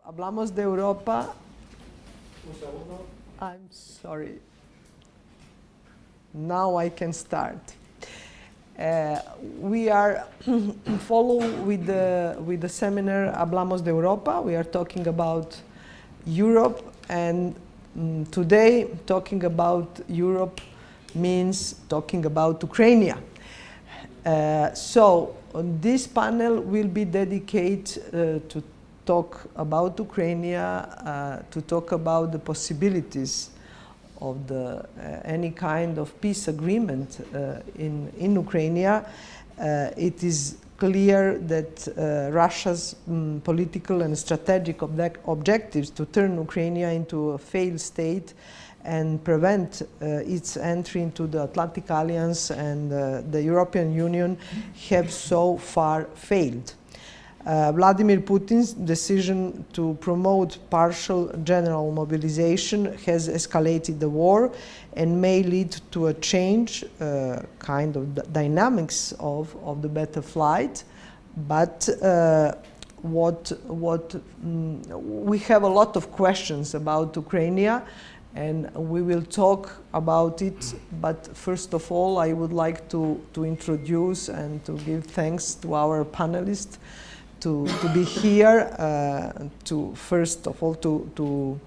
Hablamos de Europa. I'm sorry. Now I can start. We are follow with the seminar Hablamos de Europa. We are talking about Europe, and today talking about Europe means talking about Ukraine. So this panel will be dedicated to talk about Ukraine, to talk about the possibilities of any kind of peace agreement in Ukraine. It is clear that Russia's political and strategic objectives to turn Ukraine into a failed state and prevent its entry into the Atlantic Alliance and the European Union have so far failed. Vladimir Putin's decision to promote partial general mobilization has escalated the war and may lead to a change, kind of the dynamics of the battle flight. But we have a lot of questions about Ukraine, and we will talk about it. But first of all, I would like to introduce and to give thanks to our panelists to be here. First of all, to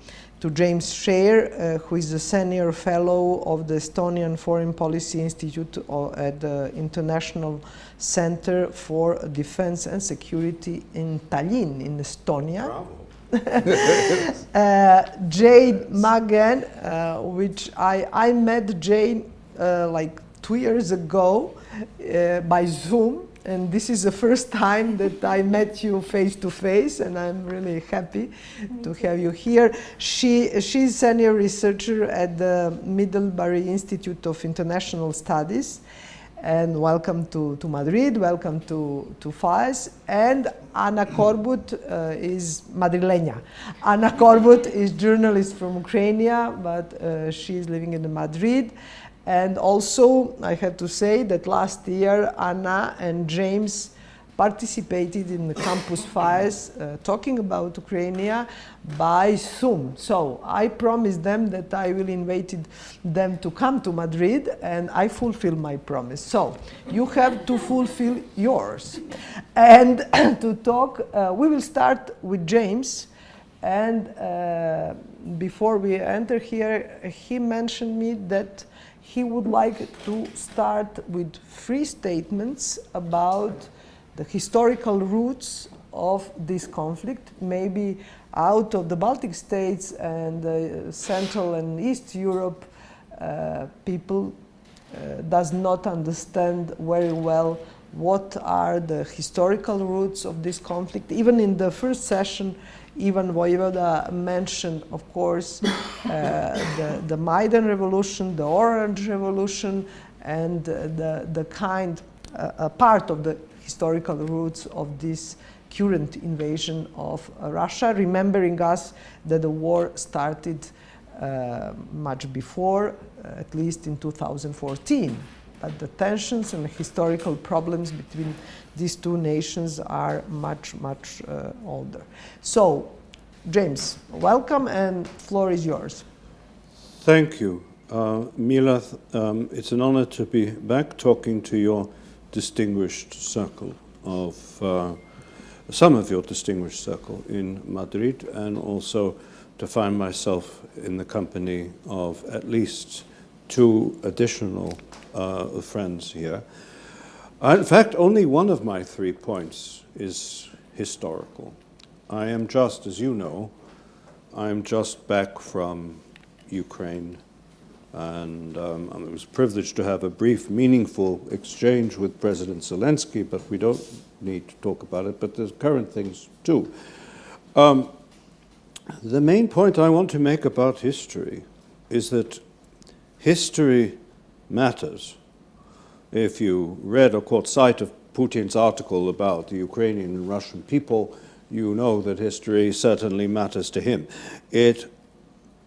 James Sherr, who is the senior fellow of the Estonian Foreign Policy Institute at the International Center for Defense and Security in Tallinn, in Estonia. Jade McGlynn, which I met Jade like 2 years ago by Zoom. And this is the first time that I met you face to face, and I'm really happy to have you here. She's senior researcher at the Middlebury Institute of International Studies. And welcome to Madrid, welcome to FAES. And Anna Korbut is Madrileña. Anna Korbut is journalist from Ukraine, but she's living in Madrid. And also, I have to say that last year, Anna and James participated in the Campus FAES talking about Ukraine by Zoom. So I promised them that I will invite them to come to Madrid, and I fulfill my promise. So you have to fulfill yours. And to talk, we will start with James. And before we enter here, he mentioned me that he would like to start with 3 statements about the historical roots of this conflict, maybe out of the Baltic states and Central and East Europe. People does not understand very well what are the historical roots of this conflict. Even in the first session, Ivan Voivoda mentioned, of course, the Maidan Revolution, the Orange Revolution, and the part of the historical roots of this current invasion of Russia, remembering us that the war started much before, at least in 2014. But the tensions and historical problems between these two nations are much older. So, James, welcome, and floor is yours. Thank you. Mila, it's an honor to be back talking to your distinguished circle of, some of your distinguished circle in Madrid, and also to find myself in the company of at least 2 additional friends here. In fact, only one of my 3 points is historical. I am just, as you know, I'm just back from Ukraine, and I was privileged to have a brief, meaningful exchange with President Zelensky, but we don't need to talk about it, but there's current things too. The main point I want to make about history is that history matters. If you read or caught sight of Putin's article about the Ukrainian and Russian people, you know that history certainly matters to him. It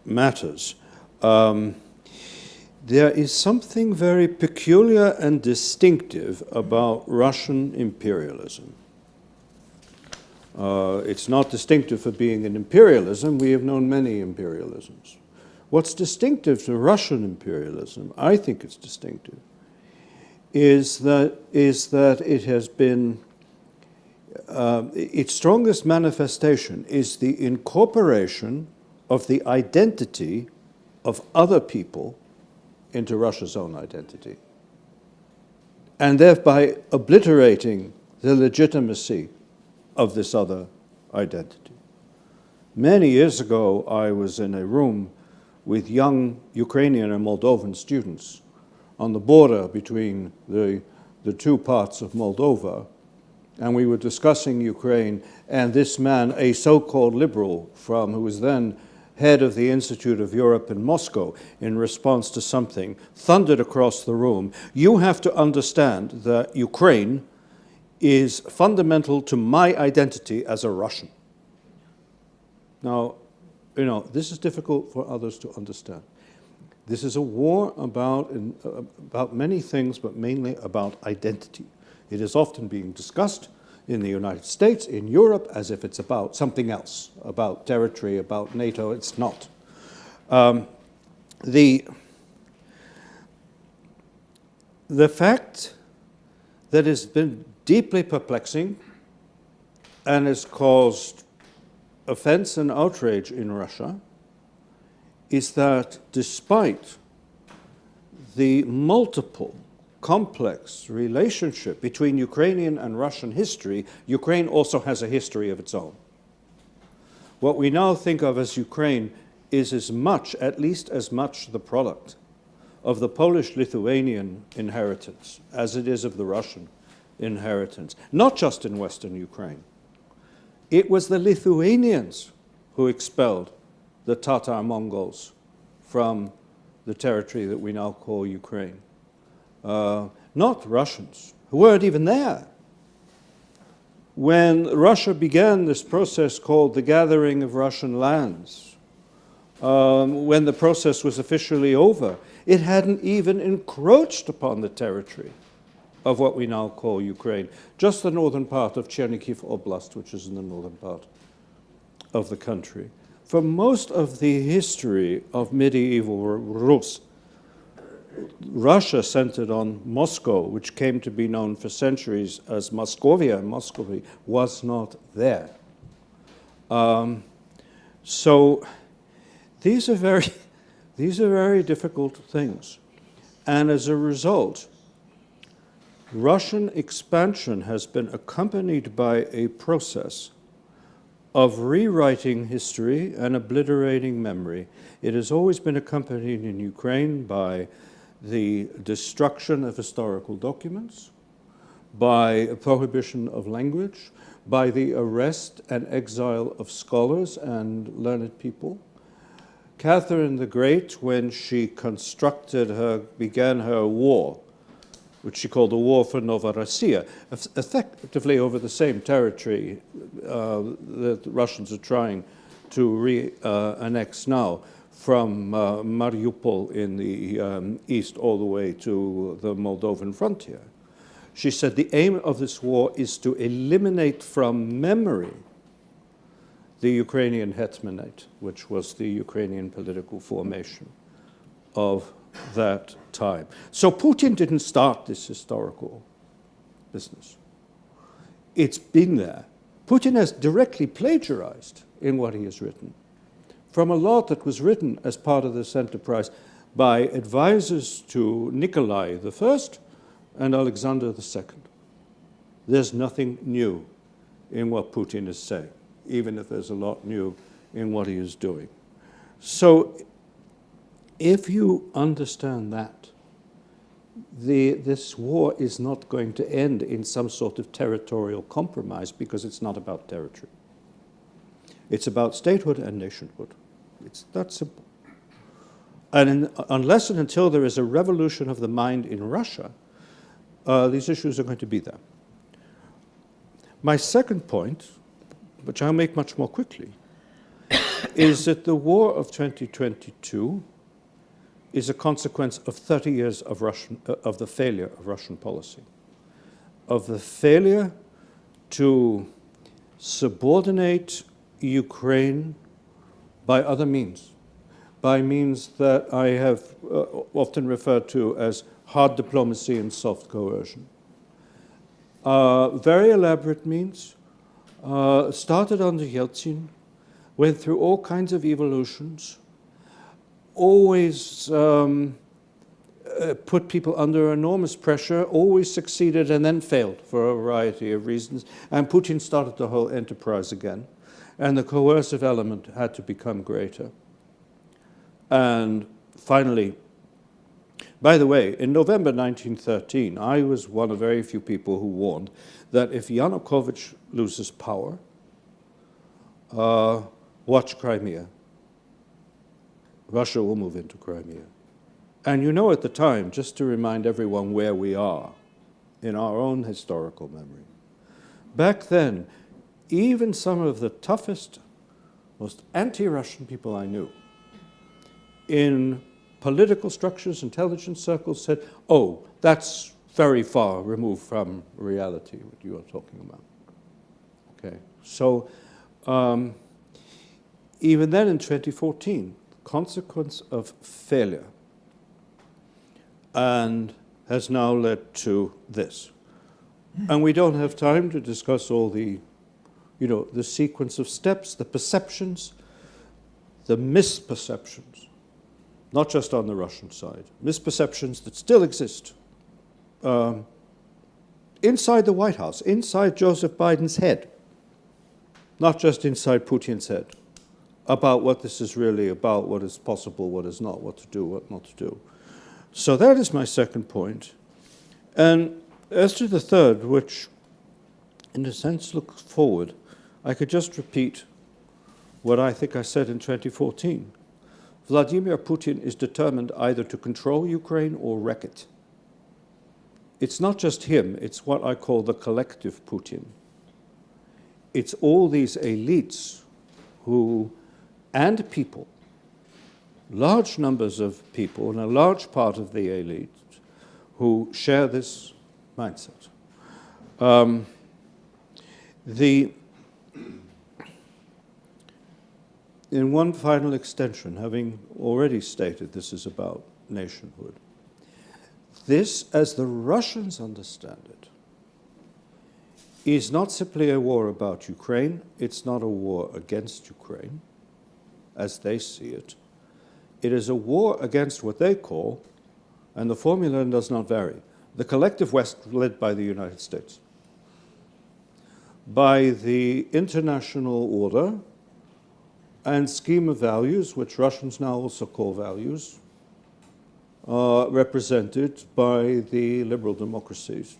matters. There is something very peculiar and distinctive about Russian imperialism. It's not distinctive for being an imperialism. We have known many imperialisms. What's distinctive to Russian imperialism, I think it's distinctive, is that it has been, its strongest manifestation is the incorporation of the identity of other people into Russia's own identity, and thereby obliterating the legitimacy of this other identity. Many years ago, I was in a room with young Ukrainian and Moldovan students on the border between the two parts of Moldova, and we were discussing Ukraine, and this man, a so-called liberal who was then head of the Institute of Europe in Moscow, in response to something, thundered across the room, "You have to understand that Ukraine is fundamental to my identity as a Russian." Now, this is difficult for others to understand. This is a war about many things, but mainly about identity. It is often being discussed in the United States, in Europe, as if it's about something else, about territory, about NATO. It's not. The fact that has been deeply perplexing and has caused offense and outrage in Russia is that despite the multiple complex relationship between Ukrainian and Russian history, Ukraine also has a history of its own. What we now think of as Ukraine is at least as much the product of the Polish-Lithuanian inheritance as it is of the Russian inheritance, not just in Western Ukraine. It was the Lithuanians who expelled the Tatar Mongols from the territory that we now call Ukraine. Not Russians, who weren't even there. When Russia began this process called the gathering of Russian lands, when the process was officially over, it hadn't even encroached upon the territory of what we now call Ukraine, just the northern part of Chernihiv Oblast, which is in the northern part of the country. For most of the history of medieval Rus, Russia centered on Moscow, which came to be known for centuries as Moscovia, and Muscovy was not there. So these are very difficult things. And as a result, Russian expansion has been accompanied by a process of rewriting history and obliterating memory. It has always been accompanied in Ukraine by the destruction of historical documents, by a prohibition of language, by the arrest and exile of scholars and learned people. Catherine the Great, when she began her war, which she called the War for Novorossiya, effectively over the same territory that the Russians are trying to re-annex now, from Mariupol in the east all the way to the Moldovan frontier. She said the aim of this war is to eliminate from memory the Ukrainian hetmanate, which was the Ukrainian political formation of that time. So Putin didn't start this historical business. It's been there. Putin has directly plagiarized in what he has written from a lot that was written as part of this enterprise by advisors to Nikolai I and Alexander II. There's nothing new in what Putin is saying, even if there's a lot new in what he is doing. So if you understand that, this war is not going to end in some sort of territorial compromise, because it's not about territory. It's about statehood and nationhood. It's that simple. And unless and until there is a revolution of the mind in Russia, these issues are going to be there. My second point, which I'll make much more quickly, is that the war of 2022 is a consequence of 30 years of the failure of Russian policy, of the failure to subordinate Ukraine by other means, by means that I have often referred to as hard diplomacy and soft coercion. Very elaborate means, started under Yeltsin, went through all kinds of evolutions, always put people under enormous pressure, always succeeded and then failed for a variety of reasons. And Putin started the whole enterprise again. And the coercive element had to become greater. And finally, by the way, in November 1913, I was one of very few people who warned that if Yanukovych loses power, watch Crimea. Russia will move into Crimea. And you know at the time, just to remind everyone where we are in our own historical memory, back then, even some of the toughest, most anti-Russian people I knew in political structures, intelligence circles said, oh, that's very far removed from reality, what you are talking about. Okay, so even then in 2014, consequence of failure, and has now led to this. And we don't have time to discuss all the, the sequence of steps, the perceptions, the misperceptions, not just on the Russian side, misperceptions that still exist inside the White House, inside Joseph Biden's head, not just inside Putin's head, about what this is really about, what is possible, what is not, what to do, what not to do. So that is my second point. And as to the third, which in a sense looks forward, I could just repeat what I think I said in 2014. Vladimir Putin is determined either to control Ukraine or wreck it. It's not just him, it's what I call the collective Putin. It's all these elites who, and people, large numbers of people and a large part of the elite who share this mindset. In one final extension, having already stated this is about nationhood, this, as the Russians understand it, is not simply a war about Ukraine, it's not a war against Ukraine, as they see it. It is a war against what they call, and the formula does not vary, the collective West led by the United States, by the international order and scheme of values, which Russians now also call values, represented by the liberal democracies,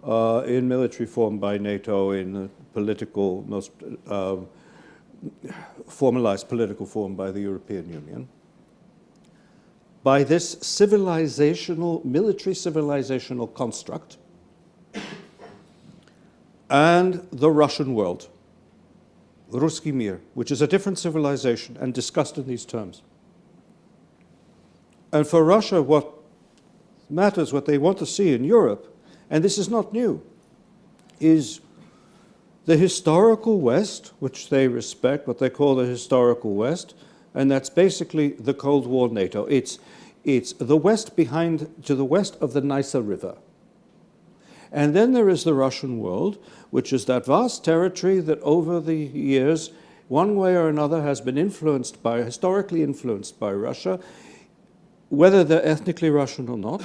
in military form by NATO, in political, most formalized political form by the European Union, by this civilizational, military civilizational construct, and the Russian world, Ruski Mir, which is a different civilization and discussed in these terms. And for Russia, what matters, what they want to see in Europe, and this is not new, is the historical West, which they respect, what they call the historical West, and that's basically the Cold War NATO. It's the West to the west of the Nysa River. And then there is the Russian world, which is that vast territory that over the years, one way or another, has been historically influenced by Russia, whether they're ethnically Russian or not,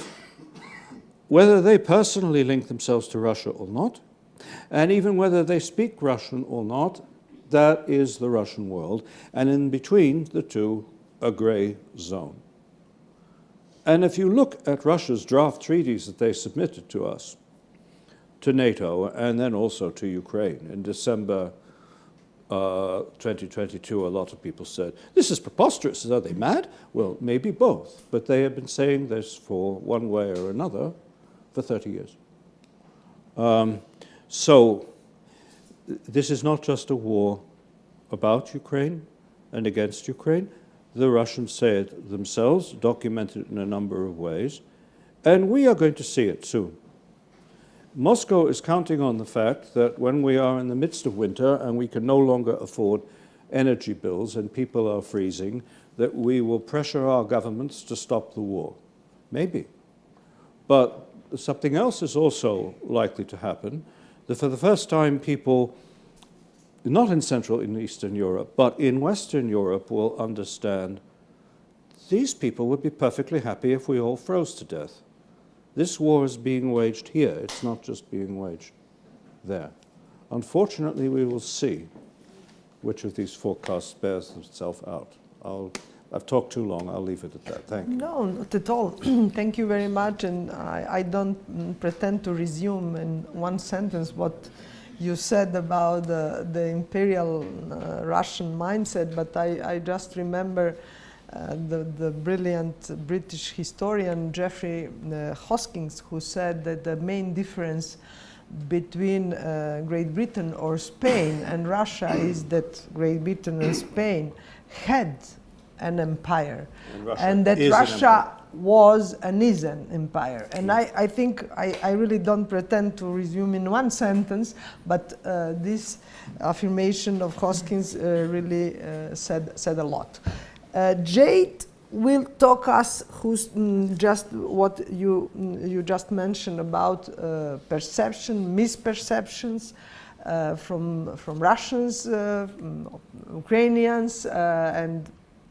whether they personally link themselves to Russia or not, and even whether they speak Russian or not, that is the Russian world. And in between the two, a gray zone. And if you look at Russia's draft treaties that they submitted to us, to NATO, and then also to Ukraine, in December 2022, a lot of people said, this is preposterous. Are they mad? Well, maybe both. But they have been saying this for one way or another for 30 years. So this is not just a war about Ukraine and against Ukraine. The Russians say it themselves, documented in a number of ways, and we are going to see it soon. Moscow is counting on the fact that when we are in the midst of winter and we can no longer afford energy bills and people are freezing, that we will pressure our governments to stop the war. Maybe. But something else is also likely to happen, that for the first time people, not in Central and Eastern Europe, but in Western Europe will understand these people would be perfectly happy if we all froze to death. This war is being waged here, it's not just being waged there. Unfortunately, we will see which of these forecasts bears itself out. I've talked too long, I'll leave it at that. Thank you. No, not at all. Thank you very much, and I don't pretend to resume in one sentence what you said about the imperial Russian mindset, but I just remember the brilliant British historian Geoffrey Hoskins, who said that the main difference between Great Britain or Spain and Russia is that Great Britain and Spain had an empire, and that Russia was and is an empire. And I think I really don't pretend to resume in one sentence, but this affirmation of Hoskins really said a lot. Jade will talk us just what you just mentioned about perception, misperceptions from Russians, Ukrainians, and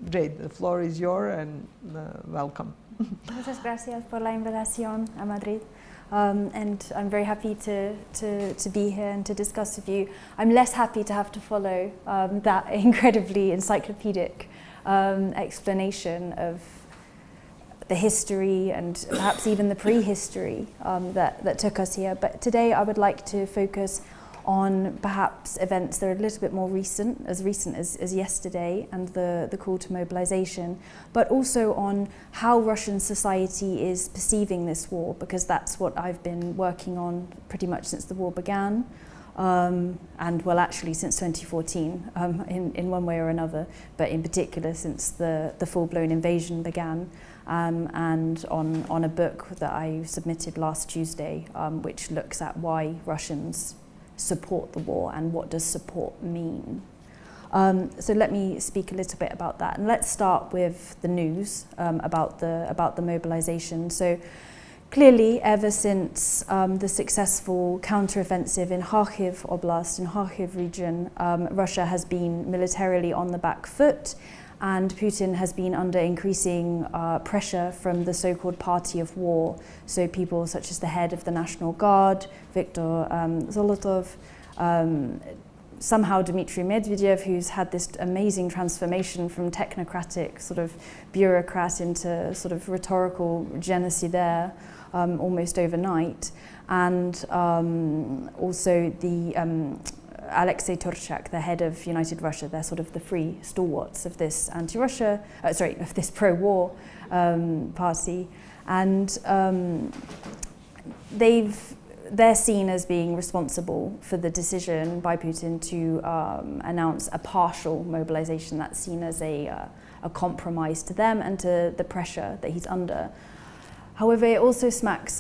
Jade, the floor is yours, and welcome. Muchas gracias por la invitación a Madrid. And I'm very happy to be here and to discuss with you. I'm less happy to have to follow that incredibly encyclopedic explanation of the history and perhaps even the prehistory that took us here. But today I would like to focus on perhaps events that are a little bit more recent as yesterday and the call to mobilization, but also on how Russian society is perceiving this war, because that's what I've been working on pretty much since the war began. And well, actually since 2014 in one way or another, but in particular since the full-blown invasion began, and on a book that I submitted last Tuesday, which looks at why Russians support the war and what does support mean. So let me speak a little bit about that, and let's start with the news about the mobilization. So clearly, ever since the successful counteroffensive in Kharkiv Oblast, in Kharkiv region, Russia has been militarily on the back foot, and Putin has been under increasing pressure from the so-called party of war. So people such as the head of the National Guard, Viktor Zolotov, somehow Dmitry Medvedev, who's had this amazing transformation from technocratic sort of bureaucrat into sort of rhetorical genocidaire almost overnight, and also the Alexei Turchak, the head of United Russia. They're sort of the three stalwarts of this anti-Russia, of this pro-war party, and they're seen as being responsible for the decision by Putin to announce a partial mobilization. That's seen as a compromise to them and to the pressure that he's under. However, it also smacks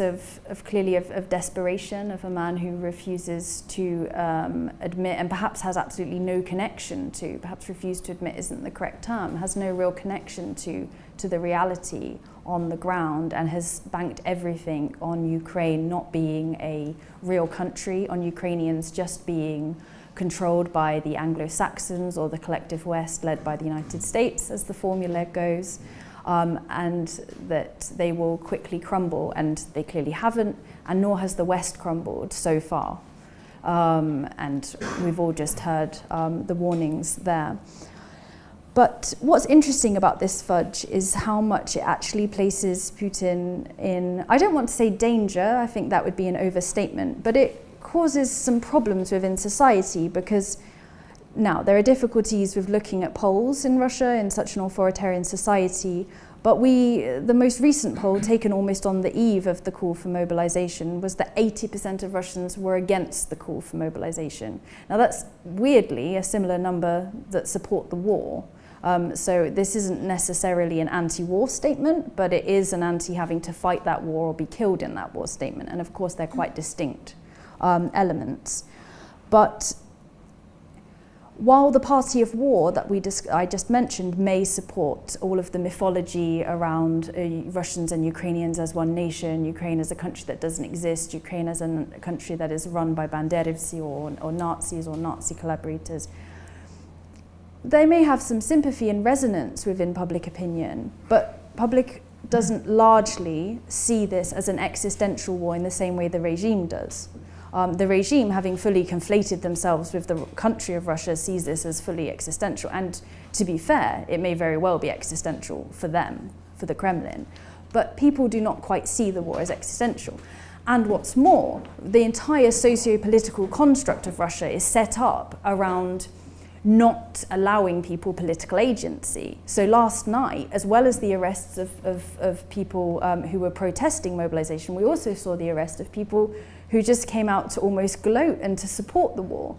clearly of desperation, of a man who refuses to admit, and perhaps has absolutely no connection to, perhaps refused to admit isn't the correct term, has no real connection to the reality on the ground, and has banked everything on Ukraine not being a real country, on Ukrainians just being controlled by the Anglo-Saxons or the collective West led by the United States, as the formula goes. And that they will quickly crumble, and they clearly haven't, and nor has the West crumbled so far. And we've all just heard the warnings there. But what's interesting about this fudge is how much it actually places Putin in, I don't want to say danger, I think that would be an overstatement, but it causes some problems within society, because now, there are difficulties with looking at polls in Russia in such an authoritarian society, but the most recent poll, taken almost on the eve of the call for mobilization, was that 80% of Russians were against the call for mobilization. Now that's weirdly a similar number that support the war, So this isn't necessarily an anti-war statement, but it is an anti-having to fight that war or be killed in that war statement. And of course, they're quite distinct elements. But while the party of war that I just mentioned may support all of the mythology around Russians and Ukrainians as one nation, Ukraine as a country that doesn't exist, Ukraine as a country that is run by banderovцы or Nazis or Nazi collaborators, they may have some sympathy and resonance within public opinion, but public doesn't largely see this as an existential war in the same way the regime does. The regime, having fully conflated themselves with the country of Russia, sees this as fully existential. And to be fair, it may very well be existential for them, for the Kremlin. But people do not quite see the war as existential. And what's more, the entire socio-political construct of Russia is set up around not allowing people political agency. So last night, as well as the arrests of people who were protesting mobilization, we also saw the arrest of people who just came out to almost gloat and to support the war.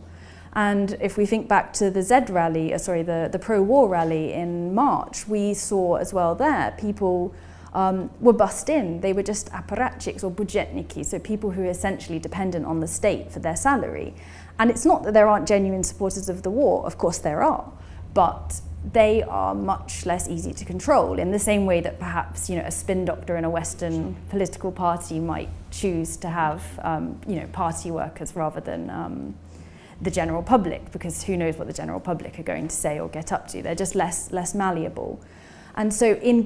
And if we think back to the the pro-war rally in March, we saw as well there people were bussed in. They were just apparatchiks or budjetniki, so people who are essentially dependent on the state for their salary. And it's not that there aren't genuine supporters of the war, of course there are, but they are much less easy to control in the same way that perhaps a spin doctor in a Western political party might choose to have party workers rather than the general public, because who knows what the general public are going to say or get up to. They're just less malleable. And so in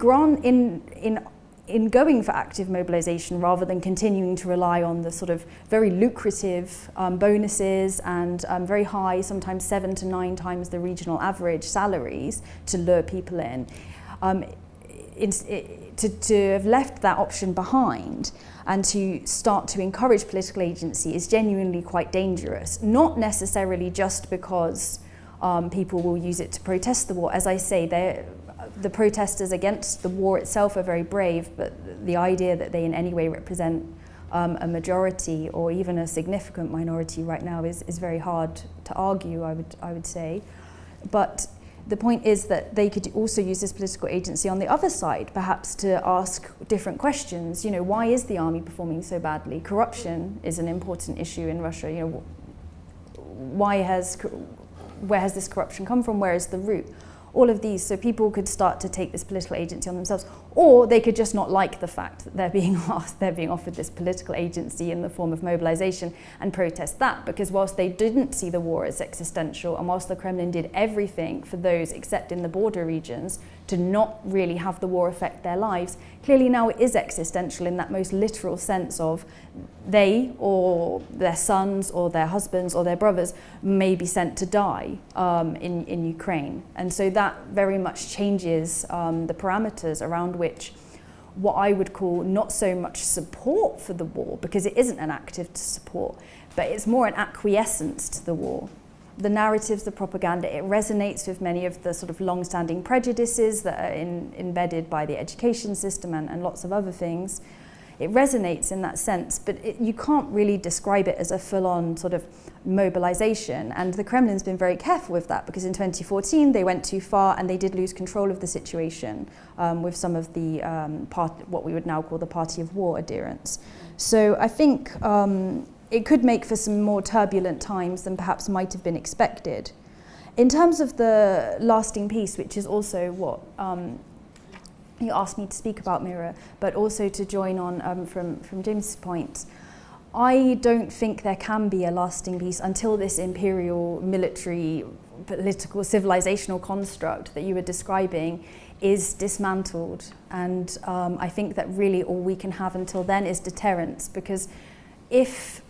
going for active mobilization rather than continuing to rely on the sort of very lucrative bonuses and very high, sometimes 7 to 9 times the regional average salaries to lure people in, to have left that option behind and to start to encourage political agency is genuinely quite dangerous, not necessarily just because people will use it to protest the war. As I say, the protesters against the war itself are very brave, but the idea that they in any way represent a majority or even a significant minority right now is very hard to argue, I would say. But the point is that they could also use this political agency on the other side, perhaps to ask different questions. Why is the army performing so badly? Corruption is an important issue in Russia. Where has this corruption come from? Where is the root? All of these, so people could start to take this political agency on themselves, or they could just not like the fact that they're being offered this political agency in the form of mobilization and protest that, because whilst they didn't see the war as existential, and whilst the Kremlin did everything for those except in the border regions to not really have the war affect their lives, clearly now it is existential in that most literal sense of they or their sons or their husbands or their brothers may be sent to die in Ukraine. And so that very much changes the parameters around which what I would call not so much support for the war, because it isn't an active support, but it's more an acquiescence to the war. The narratives, the propaganda, it resonates with many of the sort of long-standing prejudices that are embedded by the education system and lots of other things. It resonates in that sense, but you can't really describe it as a full-on sort of mobilization. And the Kremlin's been very careful with that, because in 2014 they went too far and they did lose control of the situation with some of the what we would now call the party of war adherents. So I think it could make for some more turbulent times than perhaps might have been expected. In terms of the lasting peace, which is also what you asked me to speak about, Mira, but also to join on from James's point, I don't think there can be a lasting peace until this imperial, military, political, civilizational construct that you were describing is dismantled. And I think that really all we can have until then is deterrence, because if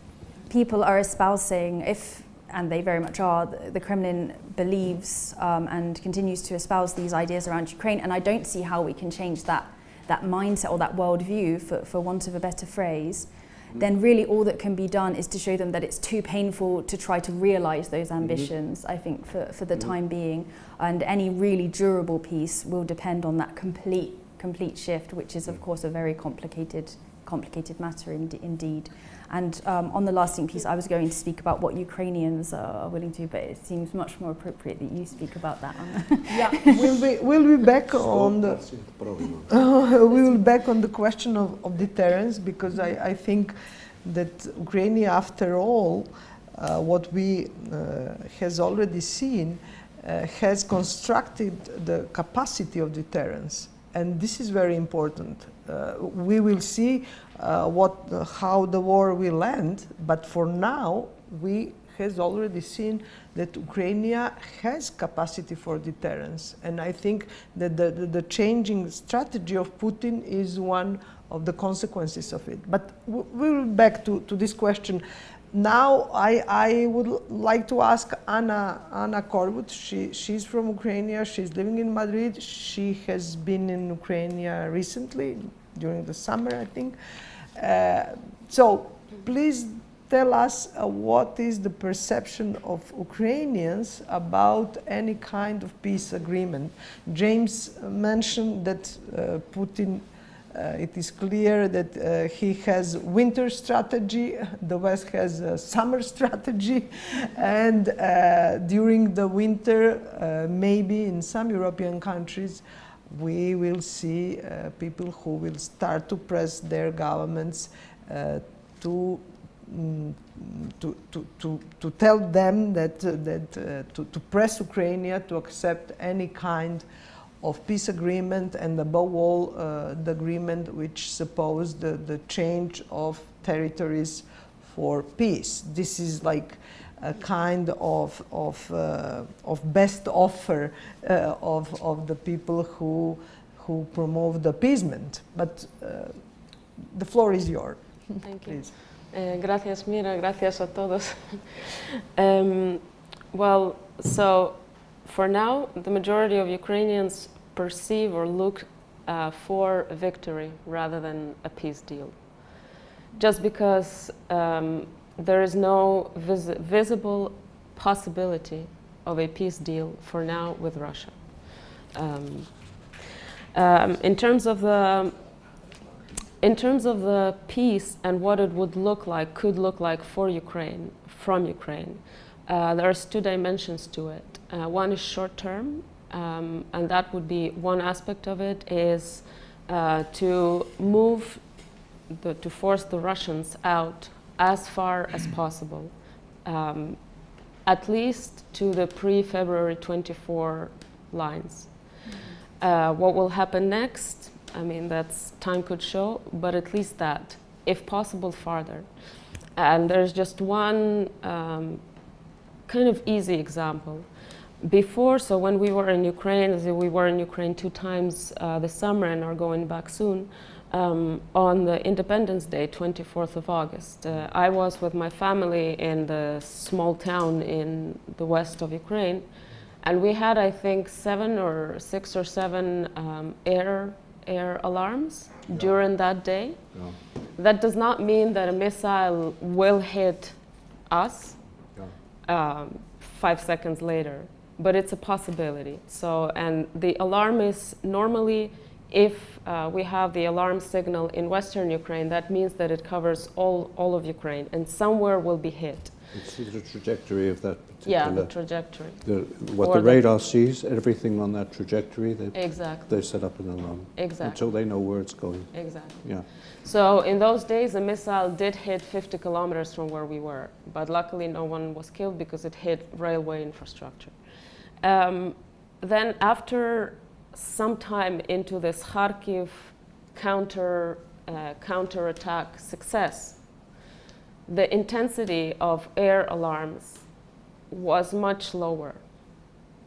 people are espousing, and they very much are, the Kremlin believes and continues to espouse these ideas around Ukraine, and I don't see how we can change that mindset or that worldview, for want of a better phrase, then really all that can be done is to show them that it's too painful to try to realize those ambitions, I think, for the time being. And any really durable peace will depend on that complete shift, which is, of course, a very complicated complicated matter indeed. And on the lasting piece, I was going to speak about what Ukrainians are willing to do, but it seems much more appropriate that you speak about that. Yeah, we'll be back on the we will back on the question of deterrence, because I think that Ukraine, after all, what we has already seen, has constructed the capacity of deterrence, and this is very important. We will see how the war will end, but for now we has already seen that Ukraine has capacity for deterrence, and I think that the changing strategy of Putin is one of the consequences of it. But we'll back to this question. Now I would like to ask Anna Korbut. She's from Ukraine. She's living in Madrid. She has been in Ukraine recently, during the summer, I think. So please tell us what is the perception of Ukrainians about any kind of peace agreement. James mentioned that Putin, it is clear that he has winter strategy, the West has a summer strategy, and during the winter, maybe in some European countries, we will see people who will start to press their governments to tell them that to press Ukraine to accept any kind of peace agreement, and above all the agreement which supposed the change of territories for peace. This is like a kind of best offer of the people who promote the appeasement. But the floor is yours. Thank you. Please. Gracias, Mira. Gracias a todos. Well, so for now, the majority of Ukrainians perceive or look for a victory rather than a peace deal. Just because there is no visible possibility of a peace deal for now with Russia. In terms of the peace and what it would look like, could look like for Ukraine, from Ukraine, there are two dimensions to it. One is short term, and that would be one aspect of it is to move, to force the Russians out as far as possible, at least to the pre-February 24 lines. What will happen next? I mean, that's time could show, but at least that, if possible, farther. And there's just one kind of easy example. Before, so when we were in Ukraine, we were in Ukraine 2 times this summer and are going back soon, on the Independence Day, 24th of August. I was with my family in the small town in the west of Ukraine, and we had, I think, 6 or 7 air alarms during that day. That does not mean that a missile will hit us 5 seconds later, but it's a possibility. So, and the alarm is normally, if we have the alarm signal in Western Ukraine, that means that it covers all of Ukraine, and somewhere will be hit. It's the trajectory of that particular... Yeah, the trajectory. What the radar sees, everything on that trajectory, exactly. They set up an alarm. Exactly. Until they know where it's going. Exactly. Yeah. So in those days, a missile did hit 50 kilometers from where we were, but luckily no one was killed because it hit railway infrastructure. Then after some time into this Kharkiv counterattack success, the intensity of air alarms was much lower.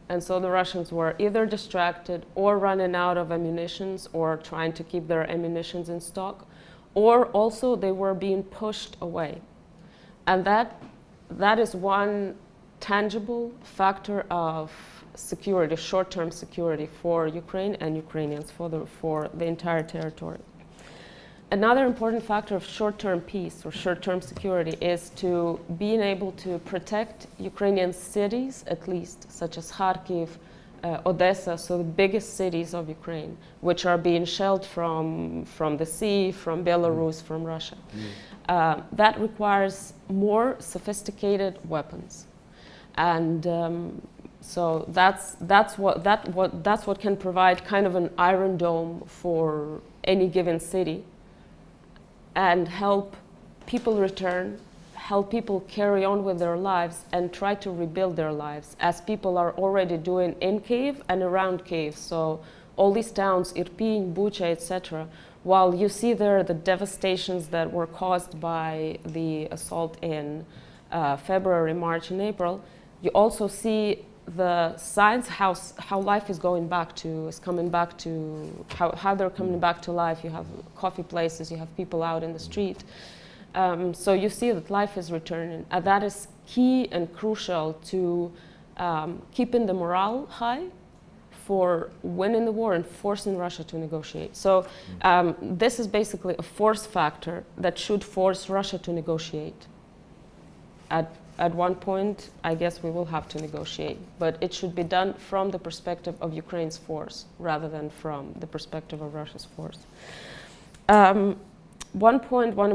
And so the Russians were either distracted or running out of ammunitions or trying to keep their ammunitions in stock, or also they were being pushed away. And that is one tangible factor of security, short-term security for Ukraine and Ukrainians, for the entire territory. Another important factor of short-term peace or short-term security is to being able to protect Ukrainian cities, at least, such as Kharkiv, Odessa, so the biggest cities of Ukraine, which are being shelled from the sea, from Belarus, from Russia. That requires more sophisticated weapons, and so that's what can provide kind of an iron dome for any given city, and help people return, help people carry on with their lives and try to rebuild their lives, as people are already doing in Kyiv and around Kyiv. So all these towns, Irpin, Bucha, etc., while you see there the devastations that were caused by the assault in February, March, and April, you also see the signs how life is coming back to how they're coming back to life. You have coffee places, you have people out in the street. So you see that life is returning, and that is key and crucial to keeping the morale high for winning the war and forcing Russia to negotiate. So this is basically a force factor that should force Russia to negotiate. At one point, I guess we will have to negotiate, but it should be done from the perspective of Ukraine's force rather than from the perspective of Russia's force. One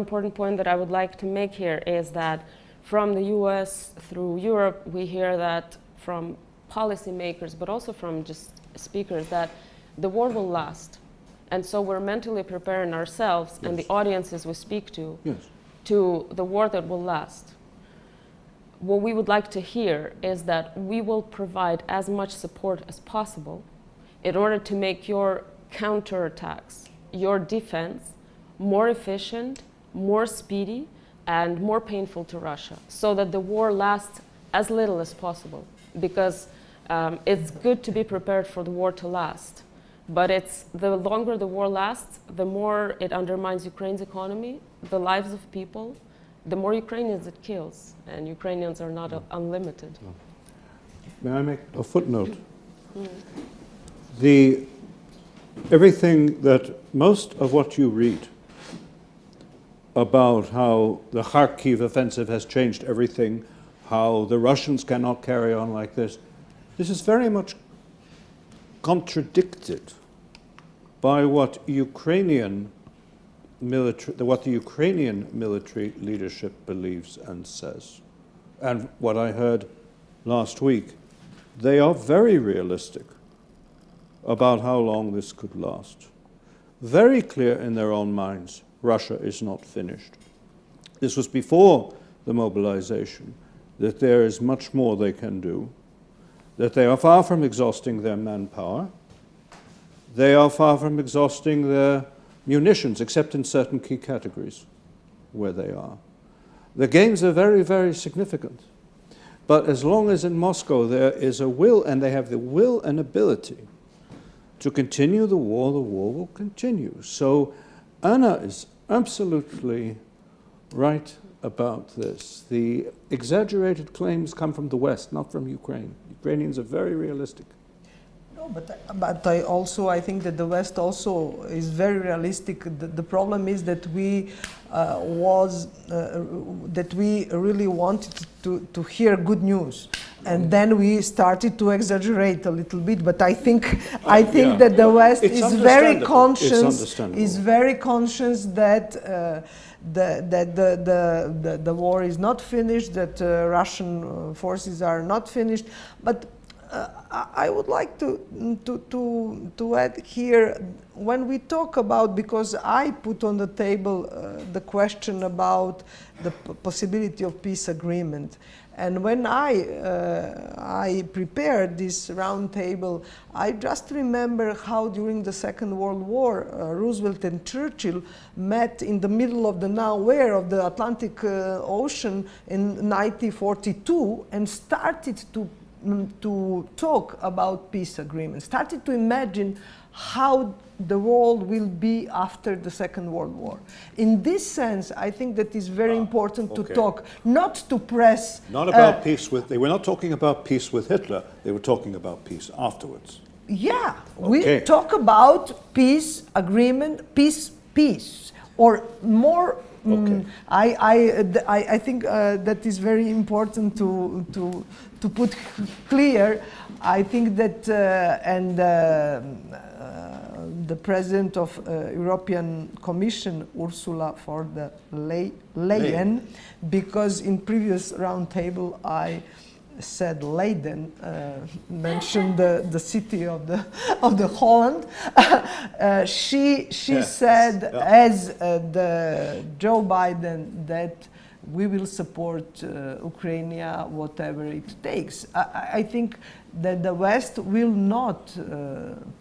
important point that I would like to make here is that from the US through Europe, we hear that from policymakers, but also from just speakers, that the war will last. And so we're mentally preparing ourselves and the audiences we speak to to the war that will last. What we would like to hear is that we will provide as much support as possible in order to make your counterattacks, your defense, more efficient, more speedy, and more painful to Russia, so that the war lasts as little as possible. Because it's good to be prepared for the war to last, but the longer the war lasts, the more it undermines Ukraine's economy, the lives of people, the more Ukrainians it kills, and Ukrainians are not unlimited. May I make a footnote? Everything that, most of what you read about how the Kharkiv offensive has changed everything, how the Russians cannot carry on like this is very much contradicted by what the Ukrainian military leadership believes and says. And what I heard last week, they are very realistic about how long this could last. Very clear in their own minds, Russia is not finished. This was before the mobilization, that there is much more they can do, that they are far from exhausting their manpower, they are far from exhausting their munitions, except in certain key categories where they are. The gains are very, very significant. But as long as in Moscow there is a will, and they have the will and ability to continue the war will continue. So Anna is absolutely right about this. The exaggerated claims come from the West, not from Ukraine. Ukrainians are very realistic. No, but I think that the West also is very realistic. The problem is that we really wanted to hear good news, and then we started to exaggerate a little bit. But I think that the West is very conscious. Is very conscious that. The war is not finished, that Russian forces are not finished, but I would like to add here, when we talk about, because I put on the table the question about the possibility of peace agreement, and when I prepared this round table, I just remember how during the Second World War, Roosevelt and Churchill met in the middle of the nowhere of the Atlantic Ocean in 1942 and started to talk about peace agreement, started to imagine how the world will be after the Second World War. In this sense, I think that is very important to talk, not to press... Not about peace with... They were not talking about peace with Hitler, they were talking about peace afterwards. Yeah, we talk about peace agreement, peace, or more Okay. I think that is very important to put clear. I think that the president of European Commission, Ursula von der Leyen, because in previous roundtable I said Leiden, mentioned the city of the Holland. She said, as the Joe Biden, that we will support Ukraine whatever it takes. I think that the West will not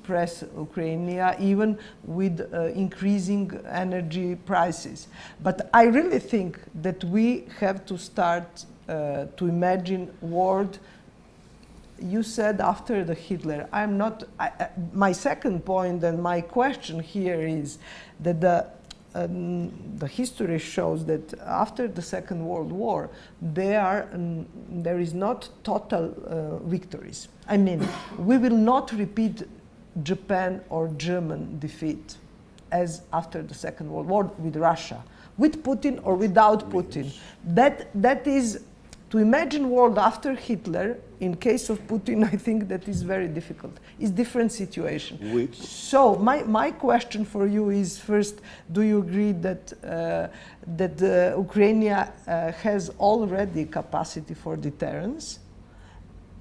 press Ukraine even with increasing energy prices. But I really think that we have to start to imagine world. You said after the Hitler. I'm not. My second point and my question here is that the history shows that after the Second World War, there is not total victories. I mean, we will not repeat Japan or German defeat as after the Second World War with Russia, with Putin or without Putin. That is, to imagine world after Hitler, in case of Putin, I think that is very difficult. It's different situation. So my question for you is, first, do you agree that Ukraine has already capacity for deterrence?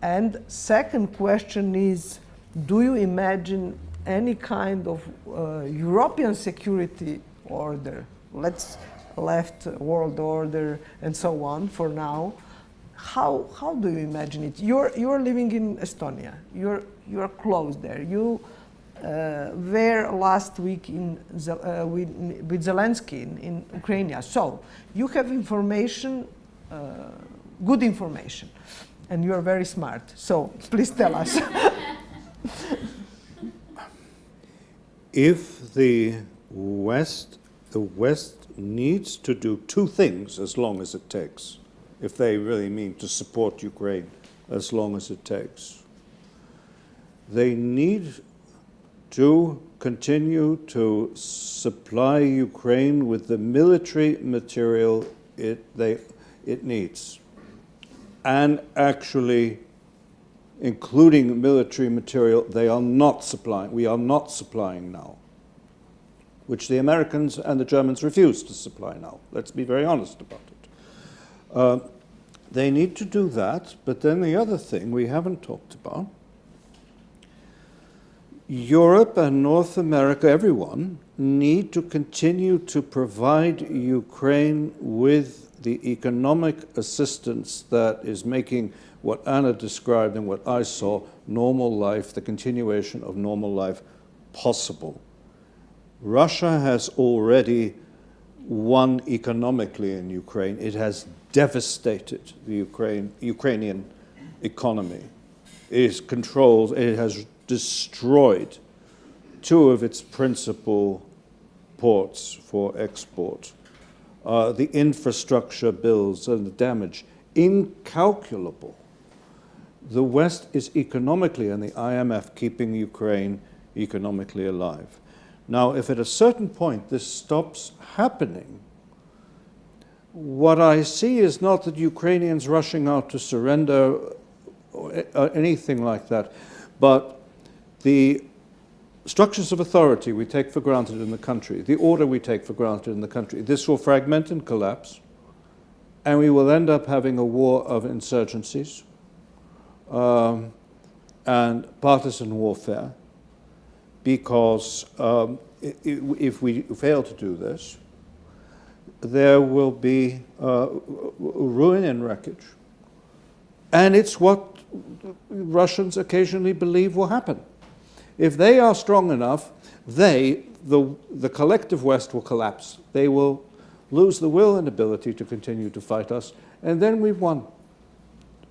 And second question is, do you imagine any kind of European security order? Let's left world order and so on for now. How do you imagine it? You're living in Estonia. You're close there. You were last week with Zelensky in Ukraine. So you have information, good information, and you are very smart. So please tell us. If the West needs to do two things as long as it takes, if they really mean to support Ukraine as long as it takes. They need to continue to supply Ukraine with the military material it needs. And actually, including military material we are not supplying now, which the Americans and the Germans refuse to supply now. Let's be very honest about it. They need to do that, but then the other thing we haven't talked about, Europe and North America, everyone, need to continue to provide Ukraine with the economic assistance that is making what Anna described and what I saw, normal life, the continuation of normal life, possible. Russia has already won economically in Ukraine. It has devastated the Ukrainian economy. It has destroyed two of its principal ports for export. The infrastructure bills and the damage, incalculable. The West is economically, and the IMF, keeping Ukraine economically alive. Now, if at a certain point this stops happening, what I see is not that Ukrainians rushing out to surrender or anything like that, but the structures of authority we take for granted in the country, the order we take for granted in the country, this will fragment and collapse, and we will end up having a war of insurgencies and partisan warfare, because if we fail to do this, there will be ruin and wreckage. And it's what Russians occasionally believe will happen. If they are strong enough, the collective West will collapse. They will lose the will and ability to continue to fight us, and then we've won.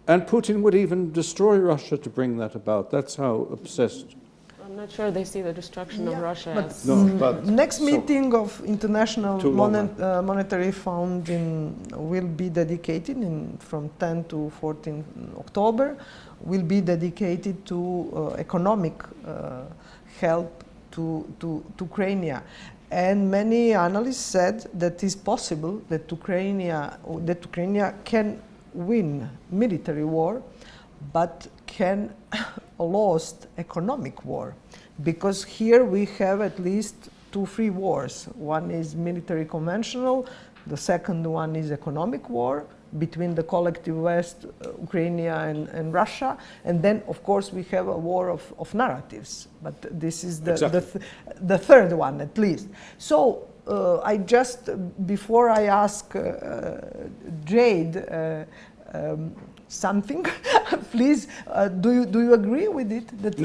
And Putin would even destroy Russia to bring that about. That's how obsessed. I'm not sure they see the destruction of Russia as... No, but next meeting of International Monetary Fund will be dedicated from 10 to 14 October, will be dedicated to economic help to Ukraine. And many analysts said that it's possible that Ukraine can win military war, but can lost economic war, because here we have at least 2-3 wars. One is military conventional, the second one is economic war between the collective West, Ukraine and Russia, and then of course we have a war of narratives, but this is the third one at least. So I just, before I ask Jade something, please, do you agree with it? That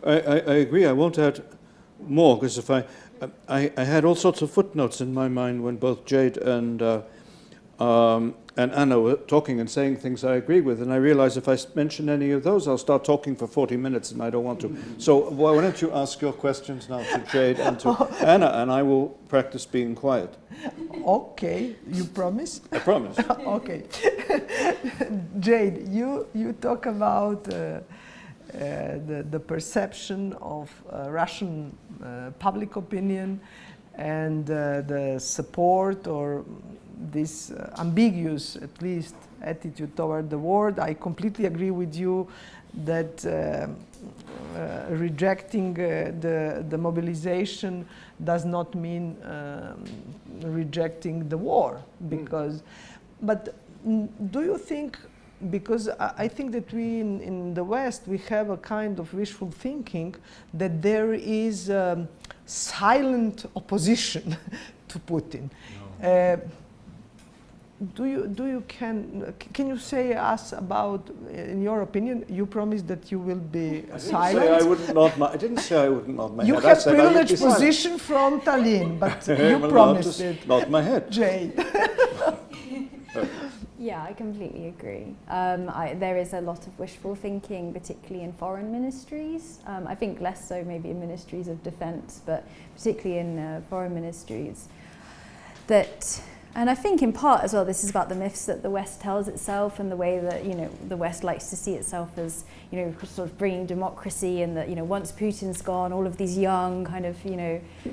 I agree. I won't add more, because if I had all sorts of footnotes in my mind when both Jade and Anna were talking and saying things I agree with, and I realize if I mention any of those, I'll start talking for 40 minutes, and I don't want to. So why don't you ask your questions now to Jade and to Anna, and I will practice being quiet. Okay, you promise? I promise. Okay. Jade, you talk about the perception of Russian public opinion and the support or this ambiguous, at least, attitude toward the war. I completely agree with you that rejecting the mobilization does not mean rejecting the war, because, but do you think, because I think that we in the West, we have a kind of wishful thinking that there is silent opposition to Putin. No. Can you say us about, in your opinion, you promised that you will be silent? I didn't say I wouldn't nod my head. You have privileged position from Tallinn, but you promised it. Nod my head. Jade. Yeah, I completely agree. There is a lot of wishful thinking, particularly in foreign ministries. I think less so maybe in ministries of defence, but particularly in foreign ministries. And I think in part as well, this is about the myths that the West tells itself, and the way that, the West likes to see itself as, sort of bringing democracy, and that, once Putin's gone, all of these young kind of,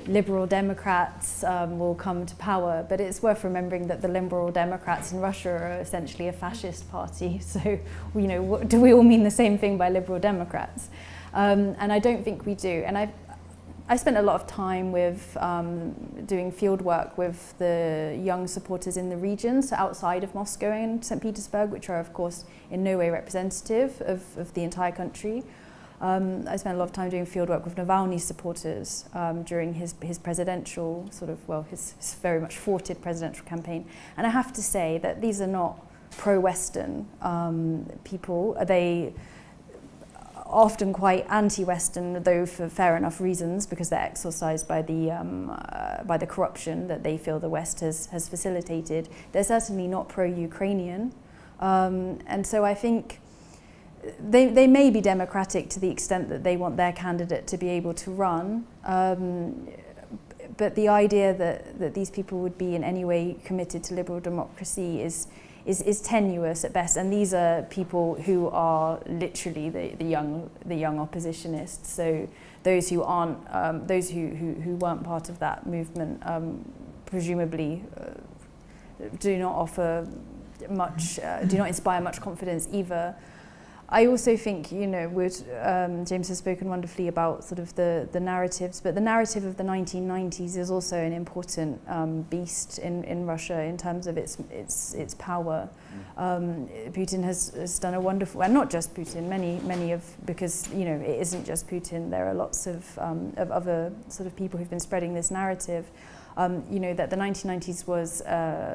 liberal Democrats will come to power. But it's worth remembering that the liberal Democrats in Russia are essentially a fascist party. So, do we all mean the same thing by liberal Democrats? And I don't think we do. And I spent a lot of time with doing field work with the young supporters in the region, so outside of Moscow and St. Petersburg, which are of course in no way representative of the entire country. I spent a lot of time doing field work with Navalny's supporters during his presidential his very much thwarted presidential campaign. And I have to say that these are not pro-Western people. They often quite anti-Western, though for fair enough reasons, because they're exorcised by the corruption that they feel the West has facilitated. They're certainly not pro-Ukrainian, and so I think they may be democratic to the extent that they want their candidate to be able to run, but the idea that these people would be in any way committed to liberal democracy is tenuous at best, and these are people who are literally the young oppositionists. So those who aren't, those who weren't part of that movement, presumably do not offer much, do not inspire much confidence either. I also think, James has spoken wonderfully about sort of the narratives, but the narrative of the 1990s is also an important beast in Russia in terms of its power. Putin has done a wonderful, and not just Putin, many of, because it isn't just Putin. There are lots of other sort of people who've been spreading this narrative. That the 1990s was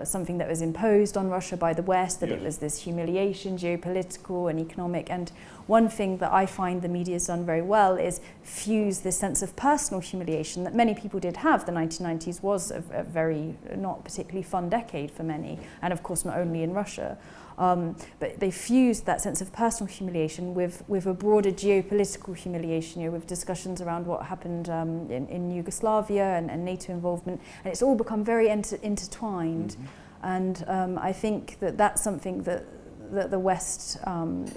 something that was imposed on Russia by the West, that it was this humiliation, geopolitical and economic. And one thing that I find the media's done very well is fuse this sense of personal humiliation that many people did have. The 1990s was a very not particularly fun decade for many, and of course not only in Russia. But they fused that sense of personal humiliation with a broader geopolitical humiliation, with discussions around what happened in Yugoslavia and NATO involvement, and it's all become very intertwined. Mm-hmm. And I think that that's something that that the West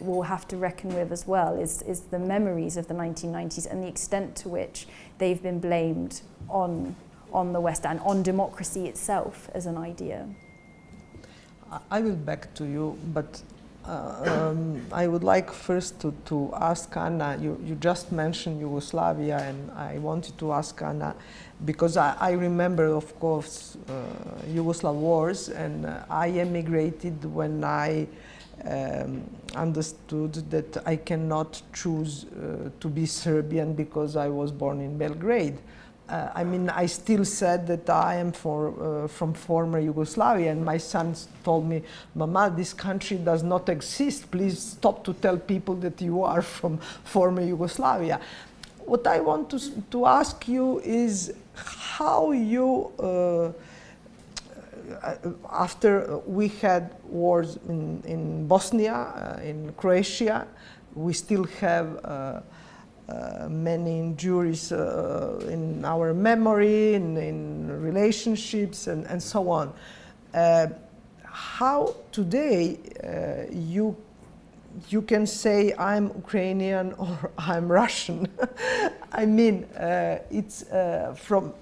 will have to reckon with as well is the memories of the 1990s and the extent to which they've been blamed on the West and on democracy itself as an idea. I will back to you, but I would like first to ask Anna, you just mentioned Yugoslavia, and I wanted to ask Anna, because I remember, of course, Yugoslav wars, and I emigrated when I understood that I cannot choose to be Serbian because I was born in Belgrade. I mean, I still said that I am from former Yugoslavia, and my sons told me, "Mama, this country does not exist. Please stop to tell people that you are from former Yugoslavia." What I want to ask you is how you, after we had wars in Bosnia, in Croatia, we still have many injuries in our memory, in relationships, and so on. How today you can say I'm Ukrainian or I'm Russian? I mean, it's from